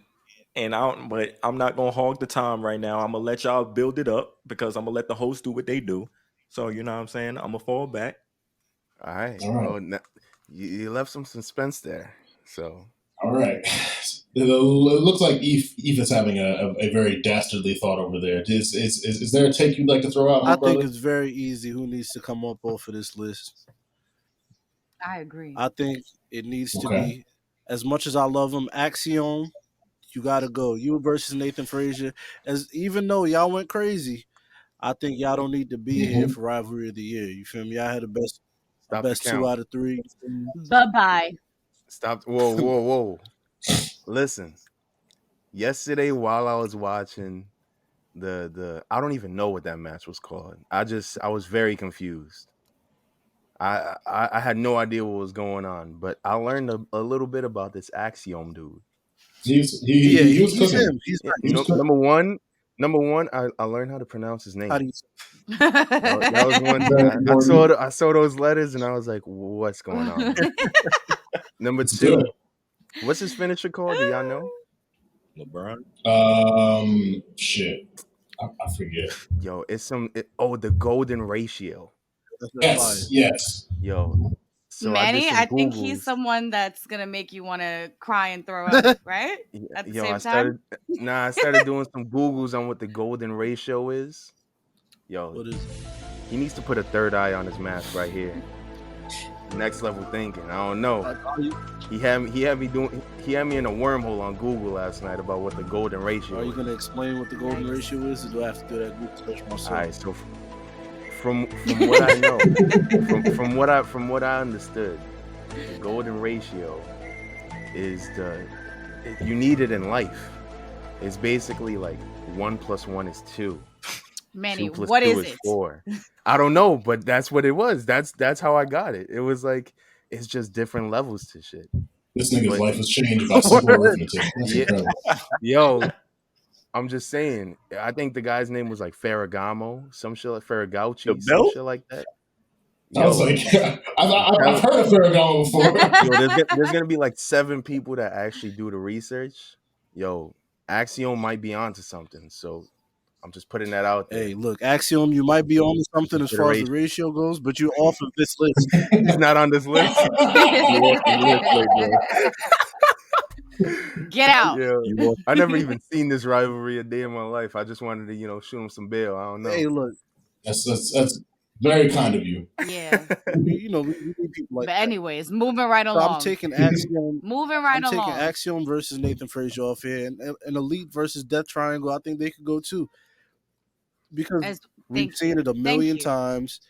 But I'm not gonna hog the time right now. I'm gonna let y'all build it up because I'm gonna let the host do what they do. So you know what I'm saying? I'm gonna fall back. All right. All right. Well, you left some suspense there. So All right. It looks like Eve is having a very dastardly thought over there. Is there a take you'd like to throw out, my I brother? think it's very easy who needs to come up off of this list. I agree. I think it needs to be, as much as I love him, Axiom, you got to go. You versus Nathan Frazier. Even though y'all went crazy, I think y'all don't need to be here for Rivalry of the Year. You feel me? Y'all had the best stop the 2 count. out of 3. Bye-bye. Stop. Whoa. Listen. Yesterday while I was watching the I don't even know what that match was called. I was very confused. I had no idea what was going on, but I learned a little bit about this Axiom dude. He was cooking. him. He's Number one, I learned how to pronounce his name. how do you That was one thing. I saw those letters and I was like, what's going on? Number 2, what's his finisher called? Do y'all know? LeBron. Shit, I forget. Yo, it's the golden ratio. Yes. Yo, So I did Manny, some I think he's Googles. someone that's gonna make you want to cry and throw up, right? At the Yo, same time. I started doing some Googles on what the golden ratio is. Yo, What is it? he needs to put a third eye on his mask right here. Next level thinking. I don't know. Are you He had me in a wormhole on Google last night about what the golden ratio are you is. gonna explain what the golden Nice. ratio is, or do I have to do that Google search myself? All right, so from what I know, from what I understood, the golden ratio is you need it in life. It's basically like 1 + 1 is 2. Manny, 2 + what 2 is is it? 4. I don't know, but that's what it was. That's how I got it. It was like it's just different levels to shit. This nigga's But life was changed by simple arithmetic. That's yeah, incredible. yo, I'm just saying. I think the guy's name was like Ferragamo, some shit like The Ferragauchi, some belt? shit like that. I was Yo, like, I've heard of Ferragamo before. yo, there's gonna be like 7 people that actually do the research. Yo, Axiom might be onto something, so I'm just putting that out there. Hey, look, Axiom, you might be on to something as far as the Consideration. ratio goes, but you're off of this list. He's not on this list. You off the list, Playboy. Get out. Yeah, You off. I never even seen this rivalry a day in my life. I just wanted to, shoot him some bail. I don't know. Hey, look, That's very kind of you. Yeah. we need people like But that. anyways, moving right So along. I'm taking Axiom. Moving right I'm taking along. Axiom versus Nathan Frazier off here, and Elite versus Death Triangle. I think they could go too, because we've Thank seen you. it a Thank million you. times.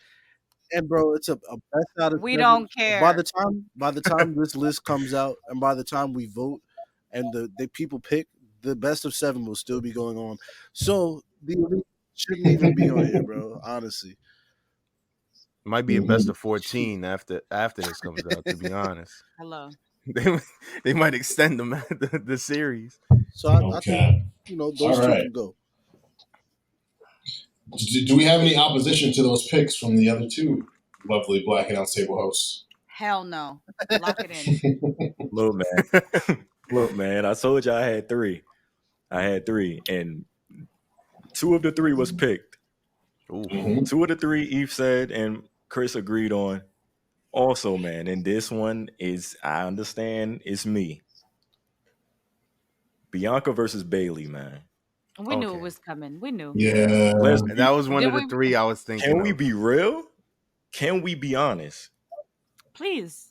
And bro, it's a best out of We 7. don't care. By the time this list comes out, and by the time we vote, and the people pick, the best of 7 will still be going on. So the Elite shouldn't even be on here, bro. Honestly, Might be a best of 14 after this comes out. To be honest, Hello. they might extend the series. so I think Okay. those All two right. can go. Do we have any opposition to those picks from the other two lovely Black Announce Table hosts? Hell no. Lock it in. Look, man. I told you I had 3. And 2 of the 3 was picked. Ooh. Mhm. 2 of the 3 Eve said and Chris agreed on. Also, man, and this one is, I understand, it's me. Bianca versus Bailey, man. We knew Okay. it was coming. We knew. Yeah. That was one Did of the we- 3 I was thinking. Can we of. be real? Can we be honest? Please.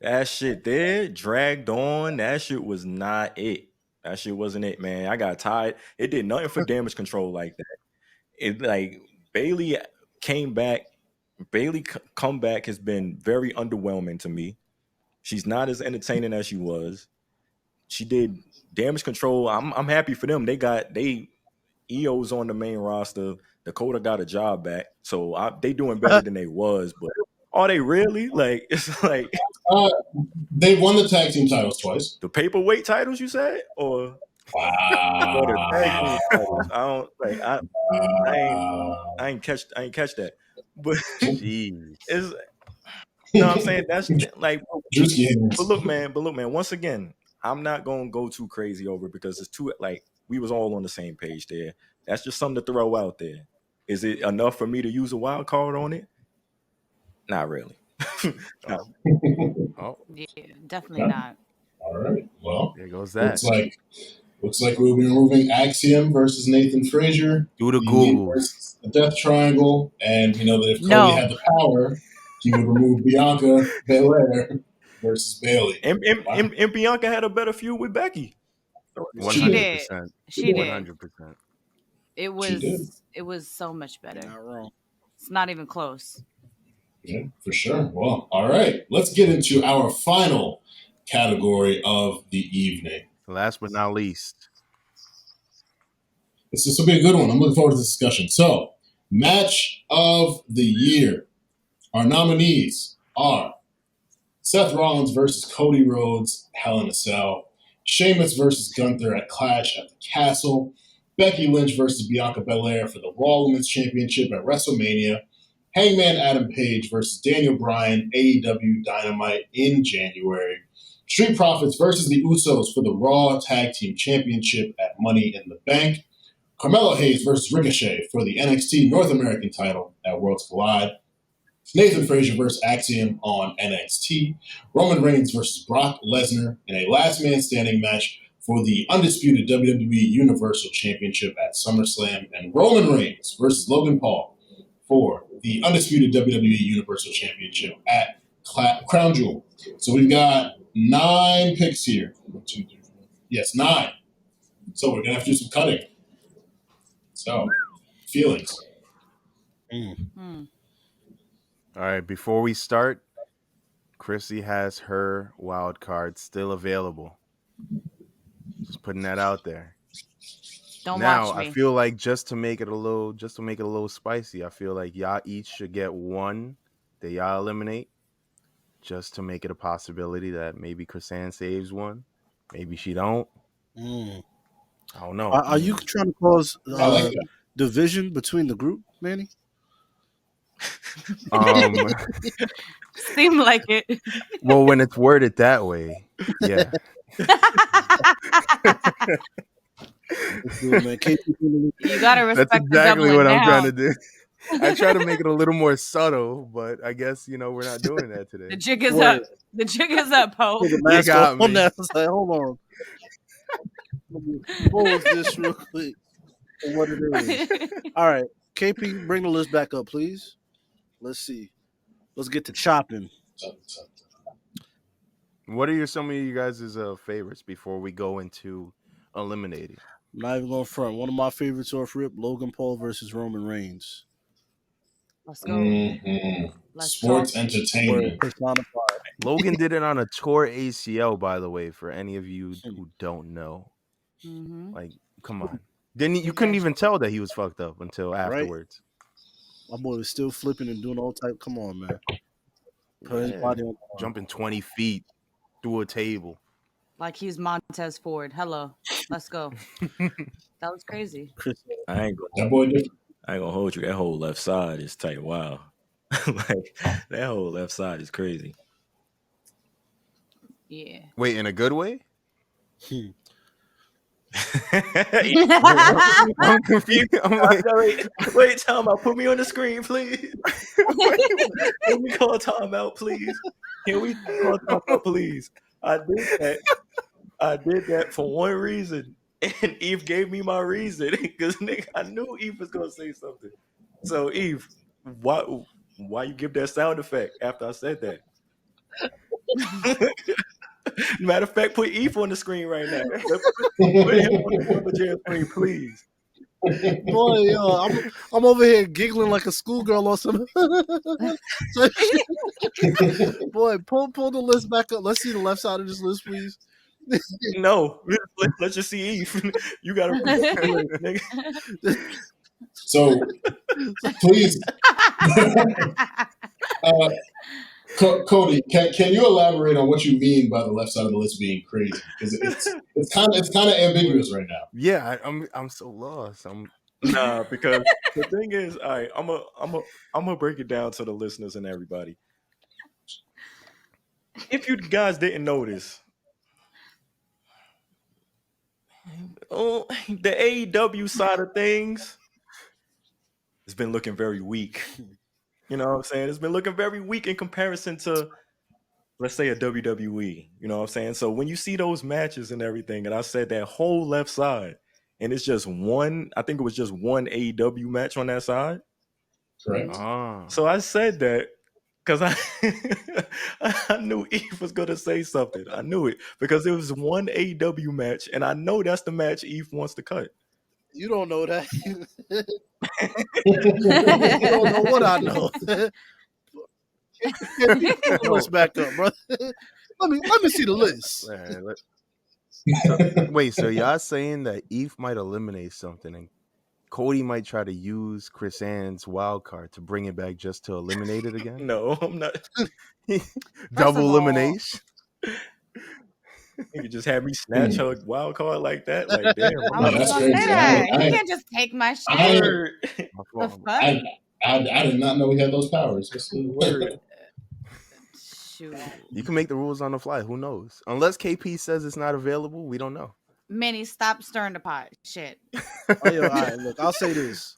That shit there dragged on. That shit was not it. That shit wasn't it, man. I got tired. It did nothing for damage control like that. It like Bailey came back. Bailey comeback has been very underwhelming to me. She's not as entertaining as she was. She did damage control. I'm happy for them. They EO's on the main roster. Dakota got a job back, so they doing better than they was. But are they really? Like, it's like They won the tag team titles twice. the paperweight titles, you said, or Wow. the tag team titles. I don't like. I ain't catch that. But Jeez. it's, you know what I'm saying? That's like, Drewski hands. but look, man. Once again, I'm not gonna go too crazy over it because it's too like we was all on the same page there. That's just something to throw out there. Is it enough for me to use a wild card on it? Not really. No. Oh, Yeah, definitely not. All right. Well, there goes that. looks like we'll be removing Axiom versus Nathan Frazier. Do the Elite Googles. versus the Death Triangle, and we know that if Cody No. had the power, he would remove Bianca Belair versus Bailey. And Bianca had a better feud with Becky. 100%. She did. 100%. It was so much better. Not wrong. It's not even close. Yeah, for sure. Well, all right. Let's get into our final category of the evening. Last but not least. This will be a good one. I'm looking forward to this discussion. So, match of the year. Our nominees are Seth Rollins versus Cody Rhodes, Hell in a Cell. Sheamus versus Gunther at Clash at the Castle. Becky Lynch versus Bianca Belair for the Raw Women's Championship at WrestleMania. Hangman Adam Page versus Daniel Bryan, AEW Dynamite in January. Street Profits versus the Usos for the Raw Tag Team Championship at Money in the Bank. Carmelo Hayes versus Ricochet for the NXT North American title at Worlds Collide. Nathan Frazier versus Axiom on NXT. Roman Reigns versus Brock Lesnar in a last man standing match for the undisputed WWE Universal Championship at SummerSlam. And Roman Reigns versus Logan Paul for the undisputed WWE Universal Championship at Crown Jewel. So we've got 9 picks here. 1, 2, 3, 4. Yes, 9. So we're going to have to do some cutting. So, feelings. All right, before we start, Chrissy has her wild card still available. Just putting that out there. Don't Now, watch me. I feel like just to make it a little spicy, I feel like y'all each should get one that y'all eliminate, just to make it a possibility that maybe Chrisanne saves one, maybe she don't. I don't know. Are you trying to cause I like that. division between the group, Manny? Seem like it. Well, when it's worded that way, yeah. You gotta respect That's exactly the what doubling I'm trying to down. do. I try to make it a little more subtle, but I guess we're not doing that today. The jig is up. The jig is up, Poe. Put the You mask got on me. that. I was like, hold on. Let me pause this real quick for what it is. All right, KP, bring the list back up, please. Let's see. Let's get to chopping. What are some of you guys' favorites before we go into eliminating? I'm not even going front. One of my favorites off rip, Logan Paul versus Roman Reigns. Let's go. Let's Sports talk. entertainment. Personified. Logan did it on a tour ACL, by the way, for any of you who don't know. Mm-hmm. Like, come on. You couldn't even tell that he was fucked up until afterwards. My boy was still flipping and doing all type. Come on, man. Put his body on the line. Jumping 20 feet through a table. Like he's Montez Ford. Hello. Let's go. That was crazy. I ain't That boy different. gonna hold you. That whole left side is tight. Wow. Like that whole left side is crazy. Yeah. Wait, in a good way? I'm confused. I'm like, wait, timeout. Put me on the screen, please. Can we call timeout, please? Can we call timeout, please? I did that for one reason, and Eve gave me my reason because I knew Eve was gonna say something. So Eve, why you give that sound effect after I said that? Matter of fact, put Eve on the screen right now. Put him on the jam screen, please. Boy, yo, I'm over here giggling like a schoolgirl or something. Boy, pull the list back up. Let's see the left side of this list, please. No, let's just see Eve. You gotta. Nigga. So, please, Cody, can you elaborate on what you mean by the left side of the list being crazy? Because it's kind of ambiguous right now. Yeah, I'm so lost. Nah, because the thing is, all right, I'm gonna break it down to the listeners and everybody. If you guys didn't notice, the AEW side of things has been looking very weak. You know what I'm saying? It's been looking very weak in comparison to, let's say, a WWE. You know what I'm saying? So when you see those matches and everything, and I said that whole left side, and it's just one, I think it was just one AEW match on that side. Correct. So I said that because I knew Eve was going to say something. I knew it because it was one AEW match, and I know that's the match Eve wants to cut. You don't know that. You don't know what I know. Let's back up, bro. Let me see the list. Wait, so y'all saying that Eve might eliminate something and Cody might try to use Chrisanne's wild card to bring it back just to eliminate it again? No, I'm not. Double elimination? You could just have me snatch her wild card like that. Like, damn. I was gonna say that. You can't just take my shit. I did not know we had those powers. Shoot. You can make the rules on the fly. Who knows? Unless KP says it's not available, we don't know. Manny, stop stirring the pot. Shit. All right, look, I'll say this.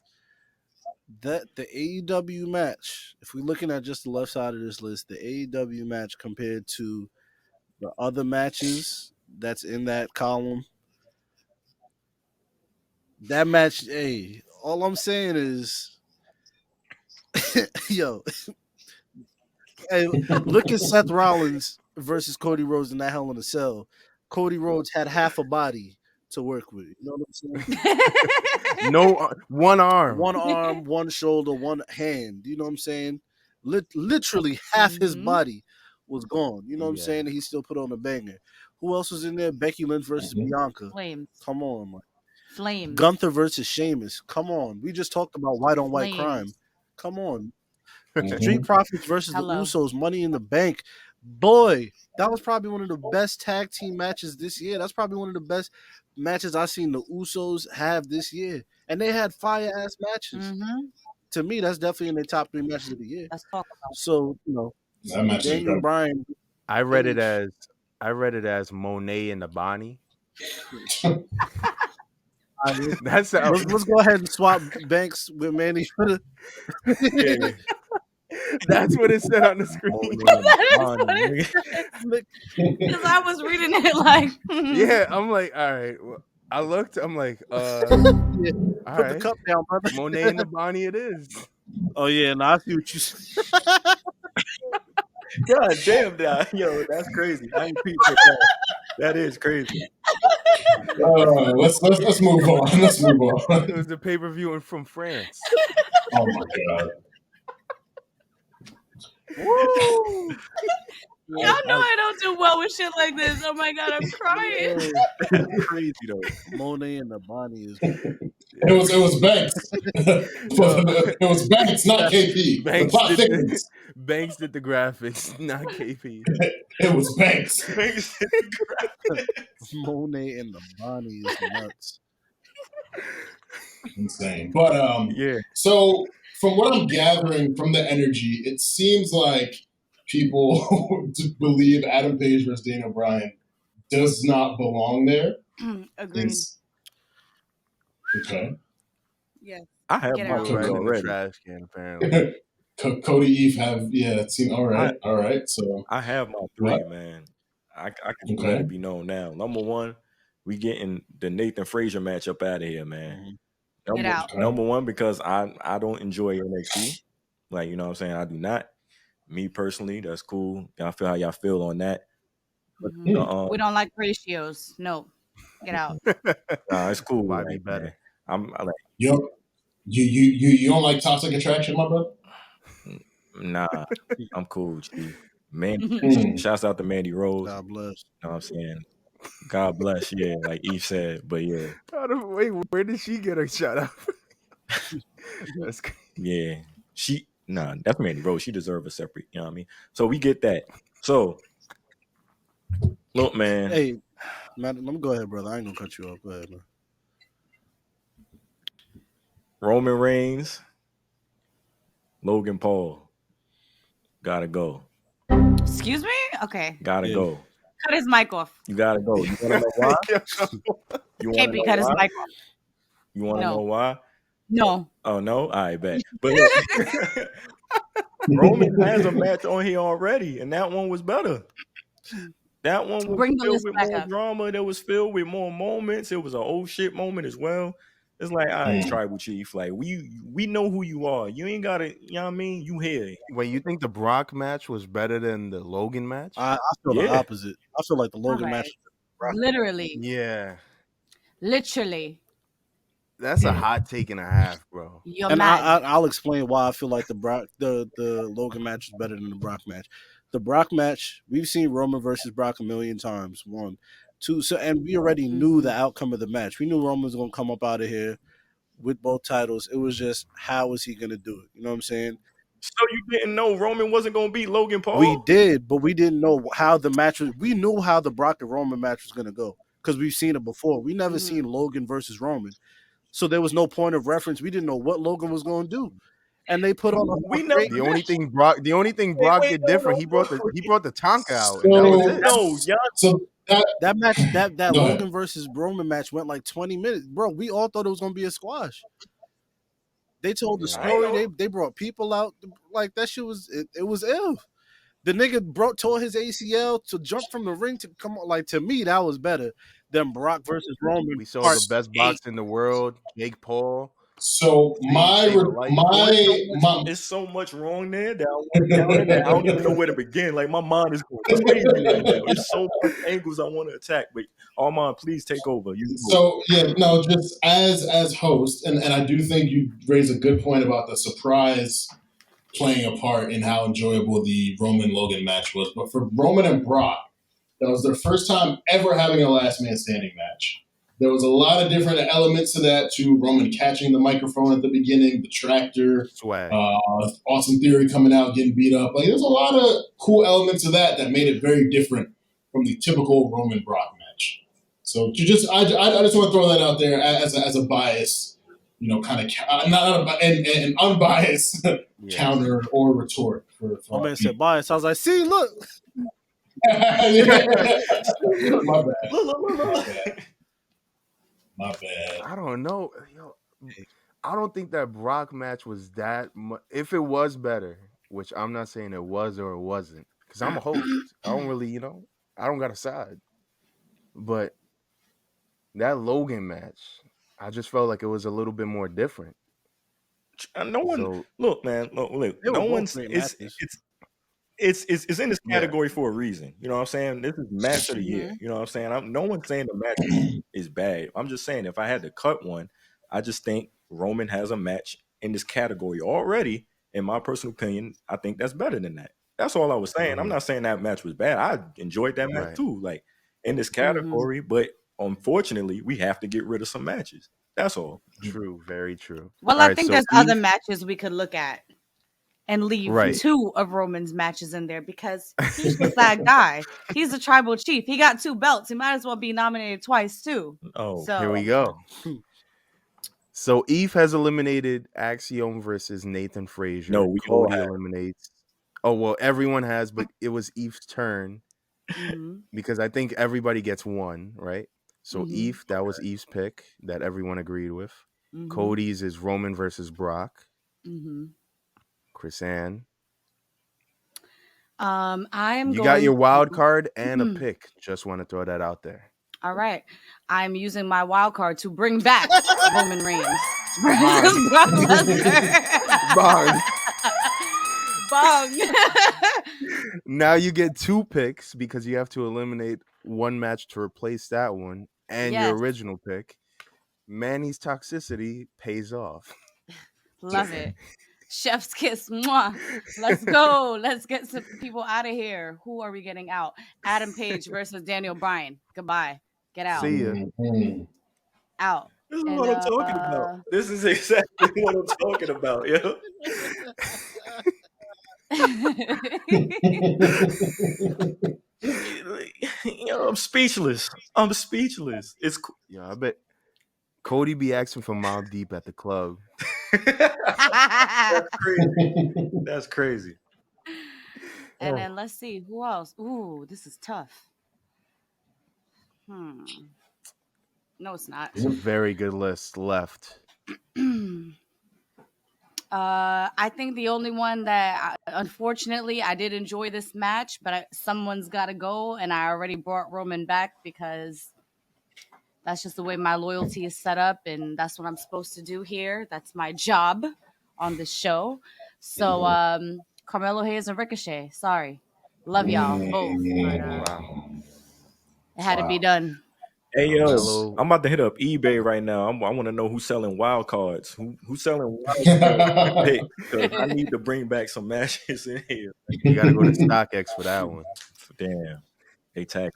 That the AEW match, if we're looking at just the left side of this list, the AEW match compared to the other matches that's in that column, that match, hey, all I'm saying is, yo, hey, look at Seth Rollins versus Cody Rhodes in that Hell in a Cell. Cody Rhodes had half a body to work with. You know what I'm saying? No, one arm. One arm, one shoulder, one hand. You know what I'm saying? Literally half his body was gone. You know what I'm saying? And he still put on a banger. Who else was in there? Becky Lynch versus Bianca. Flames. Come on, man. Flames. Gunther versus Sheamus. Come on. We just talked about white on white crime. Come on. Street Profits versus the Usos, Money in the Bank. Boy, that was probably one of the best tag team matches this year. That's probably one of the best matches I've seen the Usos have this year. And they had fire ass matches. To me, that's definitely in the top 3 matches of the year. Let's talk about. So, you know, that match Daniel Bryan. I read it as Monet and the Bonnie. Let's go ahead and swap Banks with Manny. Yeah. That's what it said on the screen. Because I was reading it like, yeah, I'm like, all right. Well, I looked. I'm like, Put right. the cup down, brother. Monet and the Bonnie, it is. Oh yeah, no, I see what you said. God damn that. Yo, that's crazy. I ain't peeped that. That is crazy. Let's move on. Let's move on. It was the pay-per-view from France. Oh my god. Woo! Y'all know I don't do well with shit like this. Oh my god, I'm crying. That's crazy though. Monet and the Bonnie is. It was Banks. It was Banks, not KP. Banks did the graphics, not KP. It was Banks. Monet and the Bonnie is nuts. Insane. But yeah. So from what I'm gathering from the energy, it seems like people believe Adam Page versus Daniel Bryan does not belong there. Agreed. Okay. Yeah. I have my right in the trash can apparently. Cody Eve it seemed all right. All right. So I have my 3, man. I can let it be known now. Number 1, we getting the Nathan Frazier match up out of here, man. Get out. Number 1, because I don't enjoy NXT. Like, you know what I'm saying? I do not. Me personally, that's cool. Y'all feel how y'all feel on that. But, we don't like ratios. No. Get out. Nah, it's cool. Why be better? I like you don't like toxic attraction, my brother? Nah, I'm cool, G. Man, shouts out to Mandy Rose. God bless. You know what I'm saying? God bless, yeah, like Eve said, but yeah. Wait, where did she get her shout out? That's crazy. Yeah. That's Mandy Rose. She deserves a separate, you know what I mean? So we get that. So, look, man. Hey, man, let me go ahead, brother. I ain't gonna cut you off. Go ahead, man. Roman Reigns, Logan Paul, gotta go. Excuse me? Okay. Gotta go. Cut his mic off. You gotta go. You wanna know why? KP, cut his mic off. You wanna know why? No. Oh no? I bet. But look, Roman has a match on here already, and that one was better. That one was filled with more drama. That was filled with more moments. It was an old shit moment as well. It's like, all right, Tribal Chief, like we know who you are. You ain't gotta, you know what I mean? You here. Wait, you think the Brock match was better than the Logan match? I feel the opposite. I feel like the Logan match. Literally. Yeah. Literally. That's a hot take and a half, bro. You're and mad. I'll explain why I feel like the Logan match is better than the Brock match. The Brock match, we've seen Roman versus Brock a million times. 1, 2, and we already knew the outcome of the match. We knew Roman was gonna come up out of here with both titles. It was just how was he gonna do it? You know what I'm saying? So you didn't know Roman wasn't gonna beat Logan Paul? We did, but we didn't know how the match was. We knew how the Brock and Roman match was gonna go because we've seen it before. We never seen Logan versus Roman, so there was no point of reference. We didn't know what Logan was gonna do. And they put on the only thing Brock did different. He brought the Tonka out. And that was it. So that match, that Logan versus Roman match went like 20 minutes, bro. We all thought it was gonna be a squash. They told the Yeah. story. They brought people out. Like that shit was it was ill. The nigga tore his ACL to jump from the ring to come on. Like to me, that was better than Brock versus Roman We saw part the best 8. box in the world, Jake Paul. So Save a life. It's so much wrong there that I want to counter that I don't even know where to begin. Like my mind is going crazy right now. It's so much angles I want to attack. But Armand, please take over. So yeah, no, just as host, and I do think you raise a good point about the surprise playing a part in how enjoyable the Roman Logan match was. But for Roman and Brock, that was their first time ever having a last man standing match. There was a lot of different elements to that, to Roman catching the microphone at the beginning, the tractor, Swag. Austin Theory coming out, getting beat up. Like, there's a lot of cool elements of that made it very different from the typical Roman Brock match. So I just want to throw that out there as a bias, kind of not an unbiased counter or retort for my man said bias. I was like, see, look. My bad. I don't know. Yo, I don't think that Brock match was that much. If it was better, which I'm not saying it was or it wasn't, because I'm a host. I don't really, I don't got a side. But that Logan match, I just felt like it was a little bit more different. No one, look, man. Look, no one's. It's in this category for a reason. You know what I'm saying? This is match of the year. You know what I'm saying? No one's saying the match is bad. I'm just saying if I had to cut one, I just think Roman has a match in this category already. In my personal opinion, I think that's better than that. That's all I was saying. I'm not saying that match was bad. I enjoyed that match too, like in this category. But unfortunately, we have to get rid of some matches. That's all. True, very true. Well, I think there's other matches we could look at and leave 2 of Roman's matches in there because he's just that guy. He's the tribal chief. He got 2 belts. He might as well be nominated twice too. Oh, so here we go. So Eve has eliminated Axiom versus Nathan Frazier. No, we Cody eliminates. Oh well, everyone has, but it was Eve's turn because I think everybody gets one, right? So Eve, that was Eve's pick that everyone agreed with. Cody's is Roman versus Brock. Chris Ann. You got your wild card and a pick. Just want to throw that out there. All right. I'm using my wild card to bring back Roman Reigns. Bong. Bong. Now you get 2 picks because you have to eliminate one match to replace that one and your original pick. Manny's toxicity pays off. Love it. Chef's kiss. Mwah. Let's go. Let's get some people out of here. Who are we getting out? Adam Page versus Daniel Bryan. Goodbye. Get out. See ya. Out. This is what I'm talking about. This is exactly what I'm talking about, yo. I'm speechless. It's I bet Cody be asking for Mob Deep at the club. That's crazy. And then let's see who else. Ooh, this is tough. No, it's not. It's a very good list left. I think the only one that, unfortunately, I did enjoy this match, but someone's got to go, and I already brought Roman back because that's just the way my loyalty is set up, and that's what I'm supposed to do here. That's my job on this show. So, Carmelo Hayes and Ricochet. Sorry. Love y'all both. But, it had to be done. Hey yo, I'm about to hit up eBay right now. I want to know who's selling wild cards. Who's selling wild cards? Because I need to bring back some matches in here. You got to go to StockX for that one. Damn, they tag.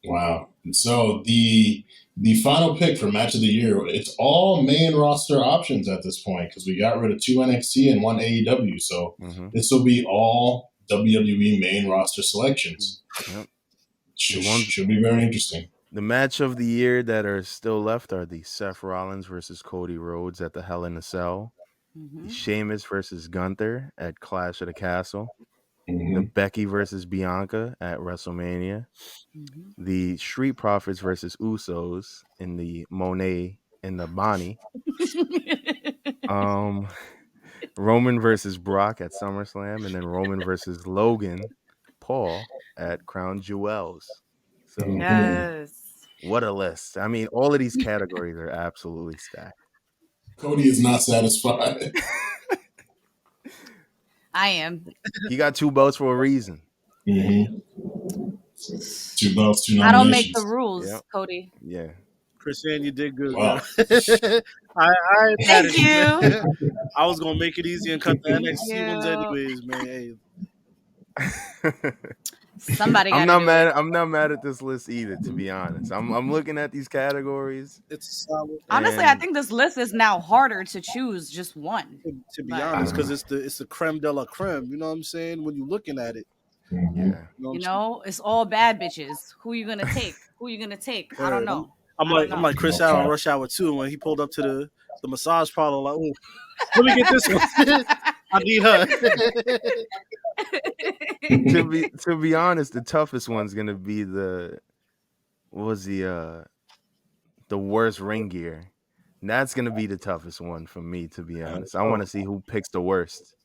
Wow. So the final pick for match of the year, it's all main roster options at this point because we got rid of 2 NXT and 1 AEW. So this will be all WWE main roster selections. Yep. Should be very interesting. The match of the year that are still left are the Seth Rollins versus Cody Rhodes at the Hell in a Cell, the Sheamus versus Gunther at Clash of the Castle, the Becky versus Bianca at WrestleMania, the Street Profits versus Usos in the Monet in the Bonnie. Roman versus Brock at SummerSlam, and then Roman versus Logan Paul at Crown Jewels. So Yes. what a list. I mean, all of these categories are absolutely stacked. Cody is not satisfied. I am. He got 2 belts for a reason. Mm-hmm. 2 belts, 2 nominations. I don't make the rules, Yep. Cody. Yeah. Chrisanne, you did good, Wow. man. I ain't mad Thank at you. I was gonna make it easy and cut the Thank NXT ones you. anyways, man. Hey, Somebody I'm got to not do mad. it. I'm not mad at this list either, to be honest. I'm looking at these categories. it's a solid. Honestly, I and think this list is now harder to choose just one. To be But honest, because it's the creme de la creme. You know what I'm saying? When you're looking at it, Mhm. yeah, you know what you I'm know, it's all bad bitches. Who you gonna take? Who you gonna take? I don't saying? know. I'm I don't know. like Chris Okay. Allen Rush Hour 2 when he pulled up to the massage parlor like, oh, let me get this one. I need her. to be honest, the toughest one's gonna be the worst ring gear. And that's gonna be the toughest one for me, to be honest. I want to see who picks the worst.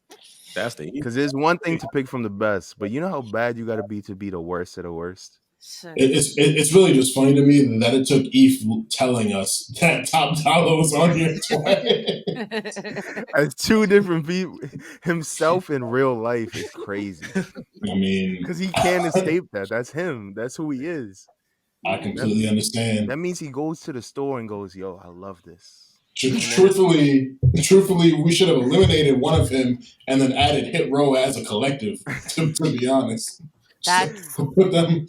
That's the Because there's one thing to pick from the best, but you know how bad you got to be the worst of the worst. Shit. It's really just funny to me that it took Eve telling us that Top Dollar was on here twice. As 2 different people, himself in real life is crazy. I mean, Because he can't escape that. That's him. That's who he is. I completely understand. That means he goes to the store and goes, "Yo, I love this." Truthfully, we should have eliminated one of him and then added Hit Row as a collective. To be honest, That's put them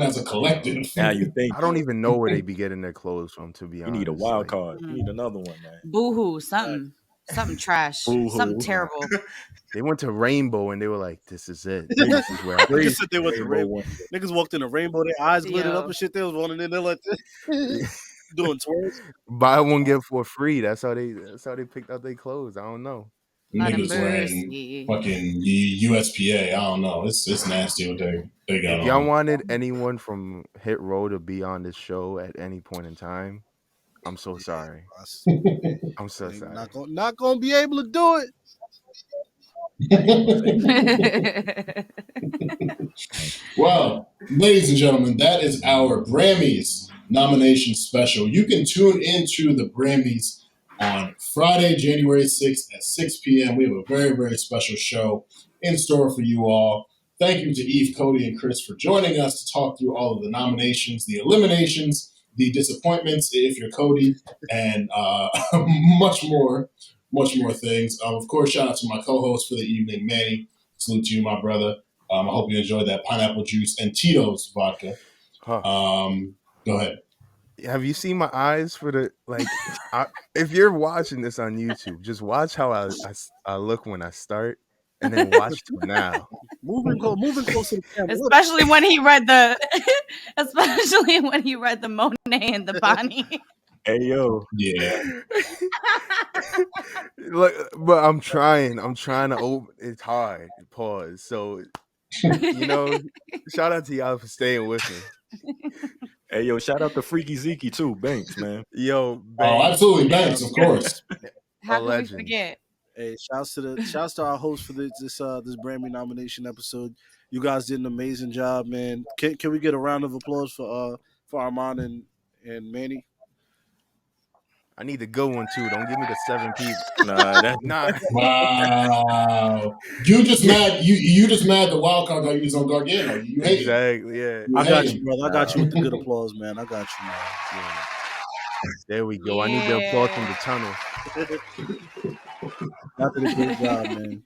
as a collective. now you think I don't even know where they be getting their clothes from, to be you honest. need a wild Like, card. You need another one, man. boohoo. Something trash. Boo-hoo. Something terrible. they went to Rainbow and they were like, "This is it. This is where I Niggas said they went to Rainbow rainbow. one. Niggas walked in a rainbow, their eyes glittered Yo. up and shit. They was running in there like doing twirls. buy one get for free." That's how they picked out their clothes. I don't know. Not a Niggas wearing mercy. fucking USPA. I don't know. It's nasty what they got If y'all on. wanted anyone from Hit Row to be on this show at any point in time, I'm so sorry. I'm so sorry. Not gonna be able to do it. Well, ladies and gentlemen, that is our Grammys nomination special. You can tune into the Grammys on Friday, January 6th at 6 p.m. We have a very, very special show in store for you all. Thank you to Eve, Cody, and Chris for joining us to talk through all of the nominations, the eliminations, the disappointments, if you're Cody, and much more things. Of course, shout out to my co-host for the evening, Manny. Salute to you, my brother. I hope you enjoyed that pineapple juice and Tito's vodka. Huh. Go ahead. Have you seen my eyes for the if you're watching this on YouTube, just watch how I look when I start, and then watch to now. Moving closer to the camera. Especially when he read the Monet and the Bonnie. Hey yo. Yeah. Look, but I'm trying to open. It's hard. Pause. So, shout out to y'all for staying with me. Hey yo, shout out to Freaky Zeke too, Banks, man. Yo, Oh, Banks. absolutely, Banks, of course. How can we legend. forget? Hey, shouts to our host for this Brammy nomination episode. You guys did an amazing job, man. Can we get a round of applause for Armand and Manny? I need the good one too. Don't give me the 7 people. Nah. Wow. You just mad the wild card got used on Gargano. You hate it. Exactly. Yeah. I got you, brother. I got you with the good applause, man. I got you, man. Yeah. There we go. I need the applause from the tunnel. Y'all did a great job, man.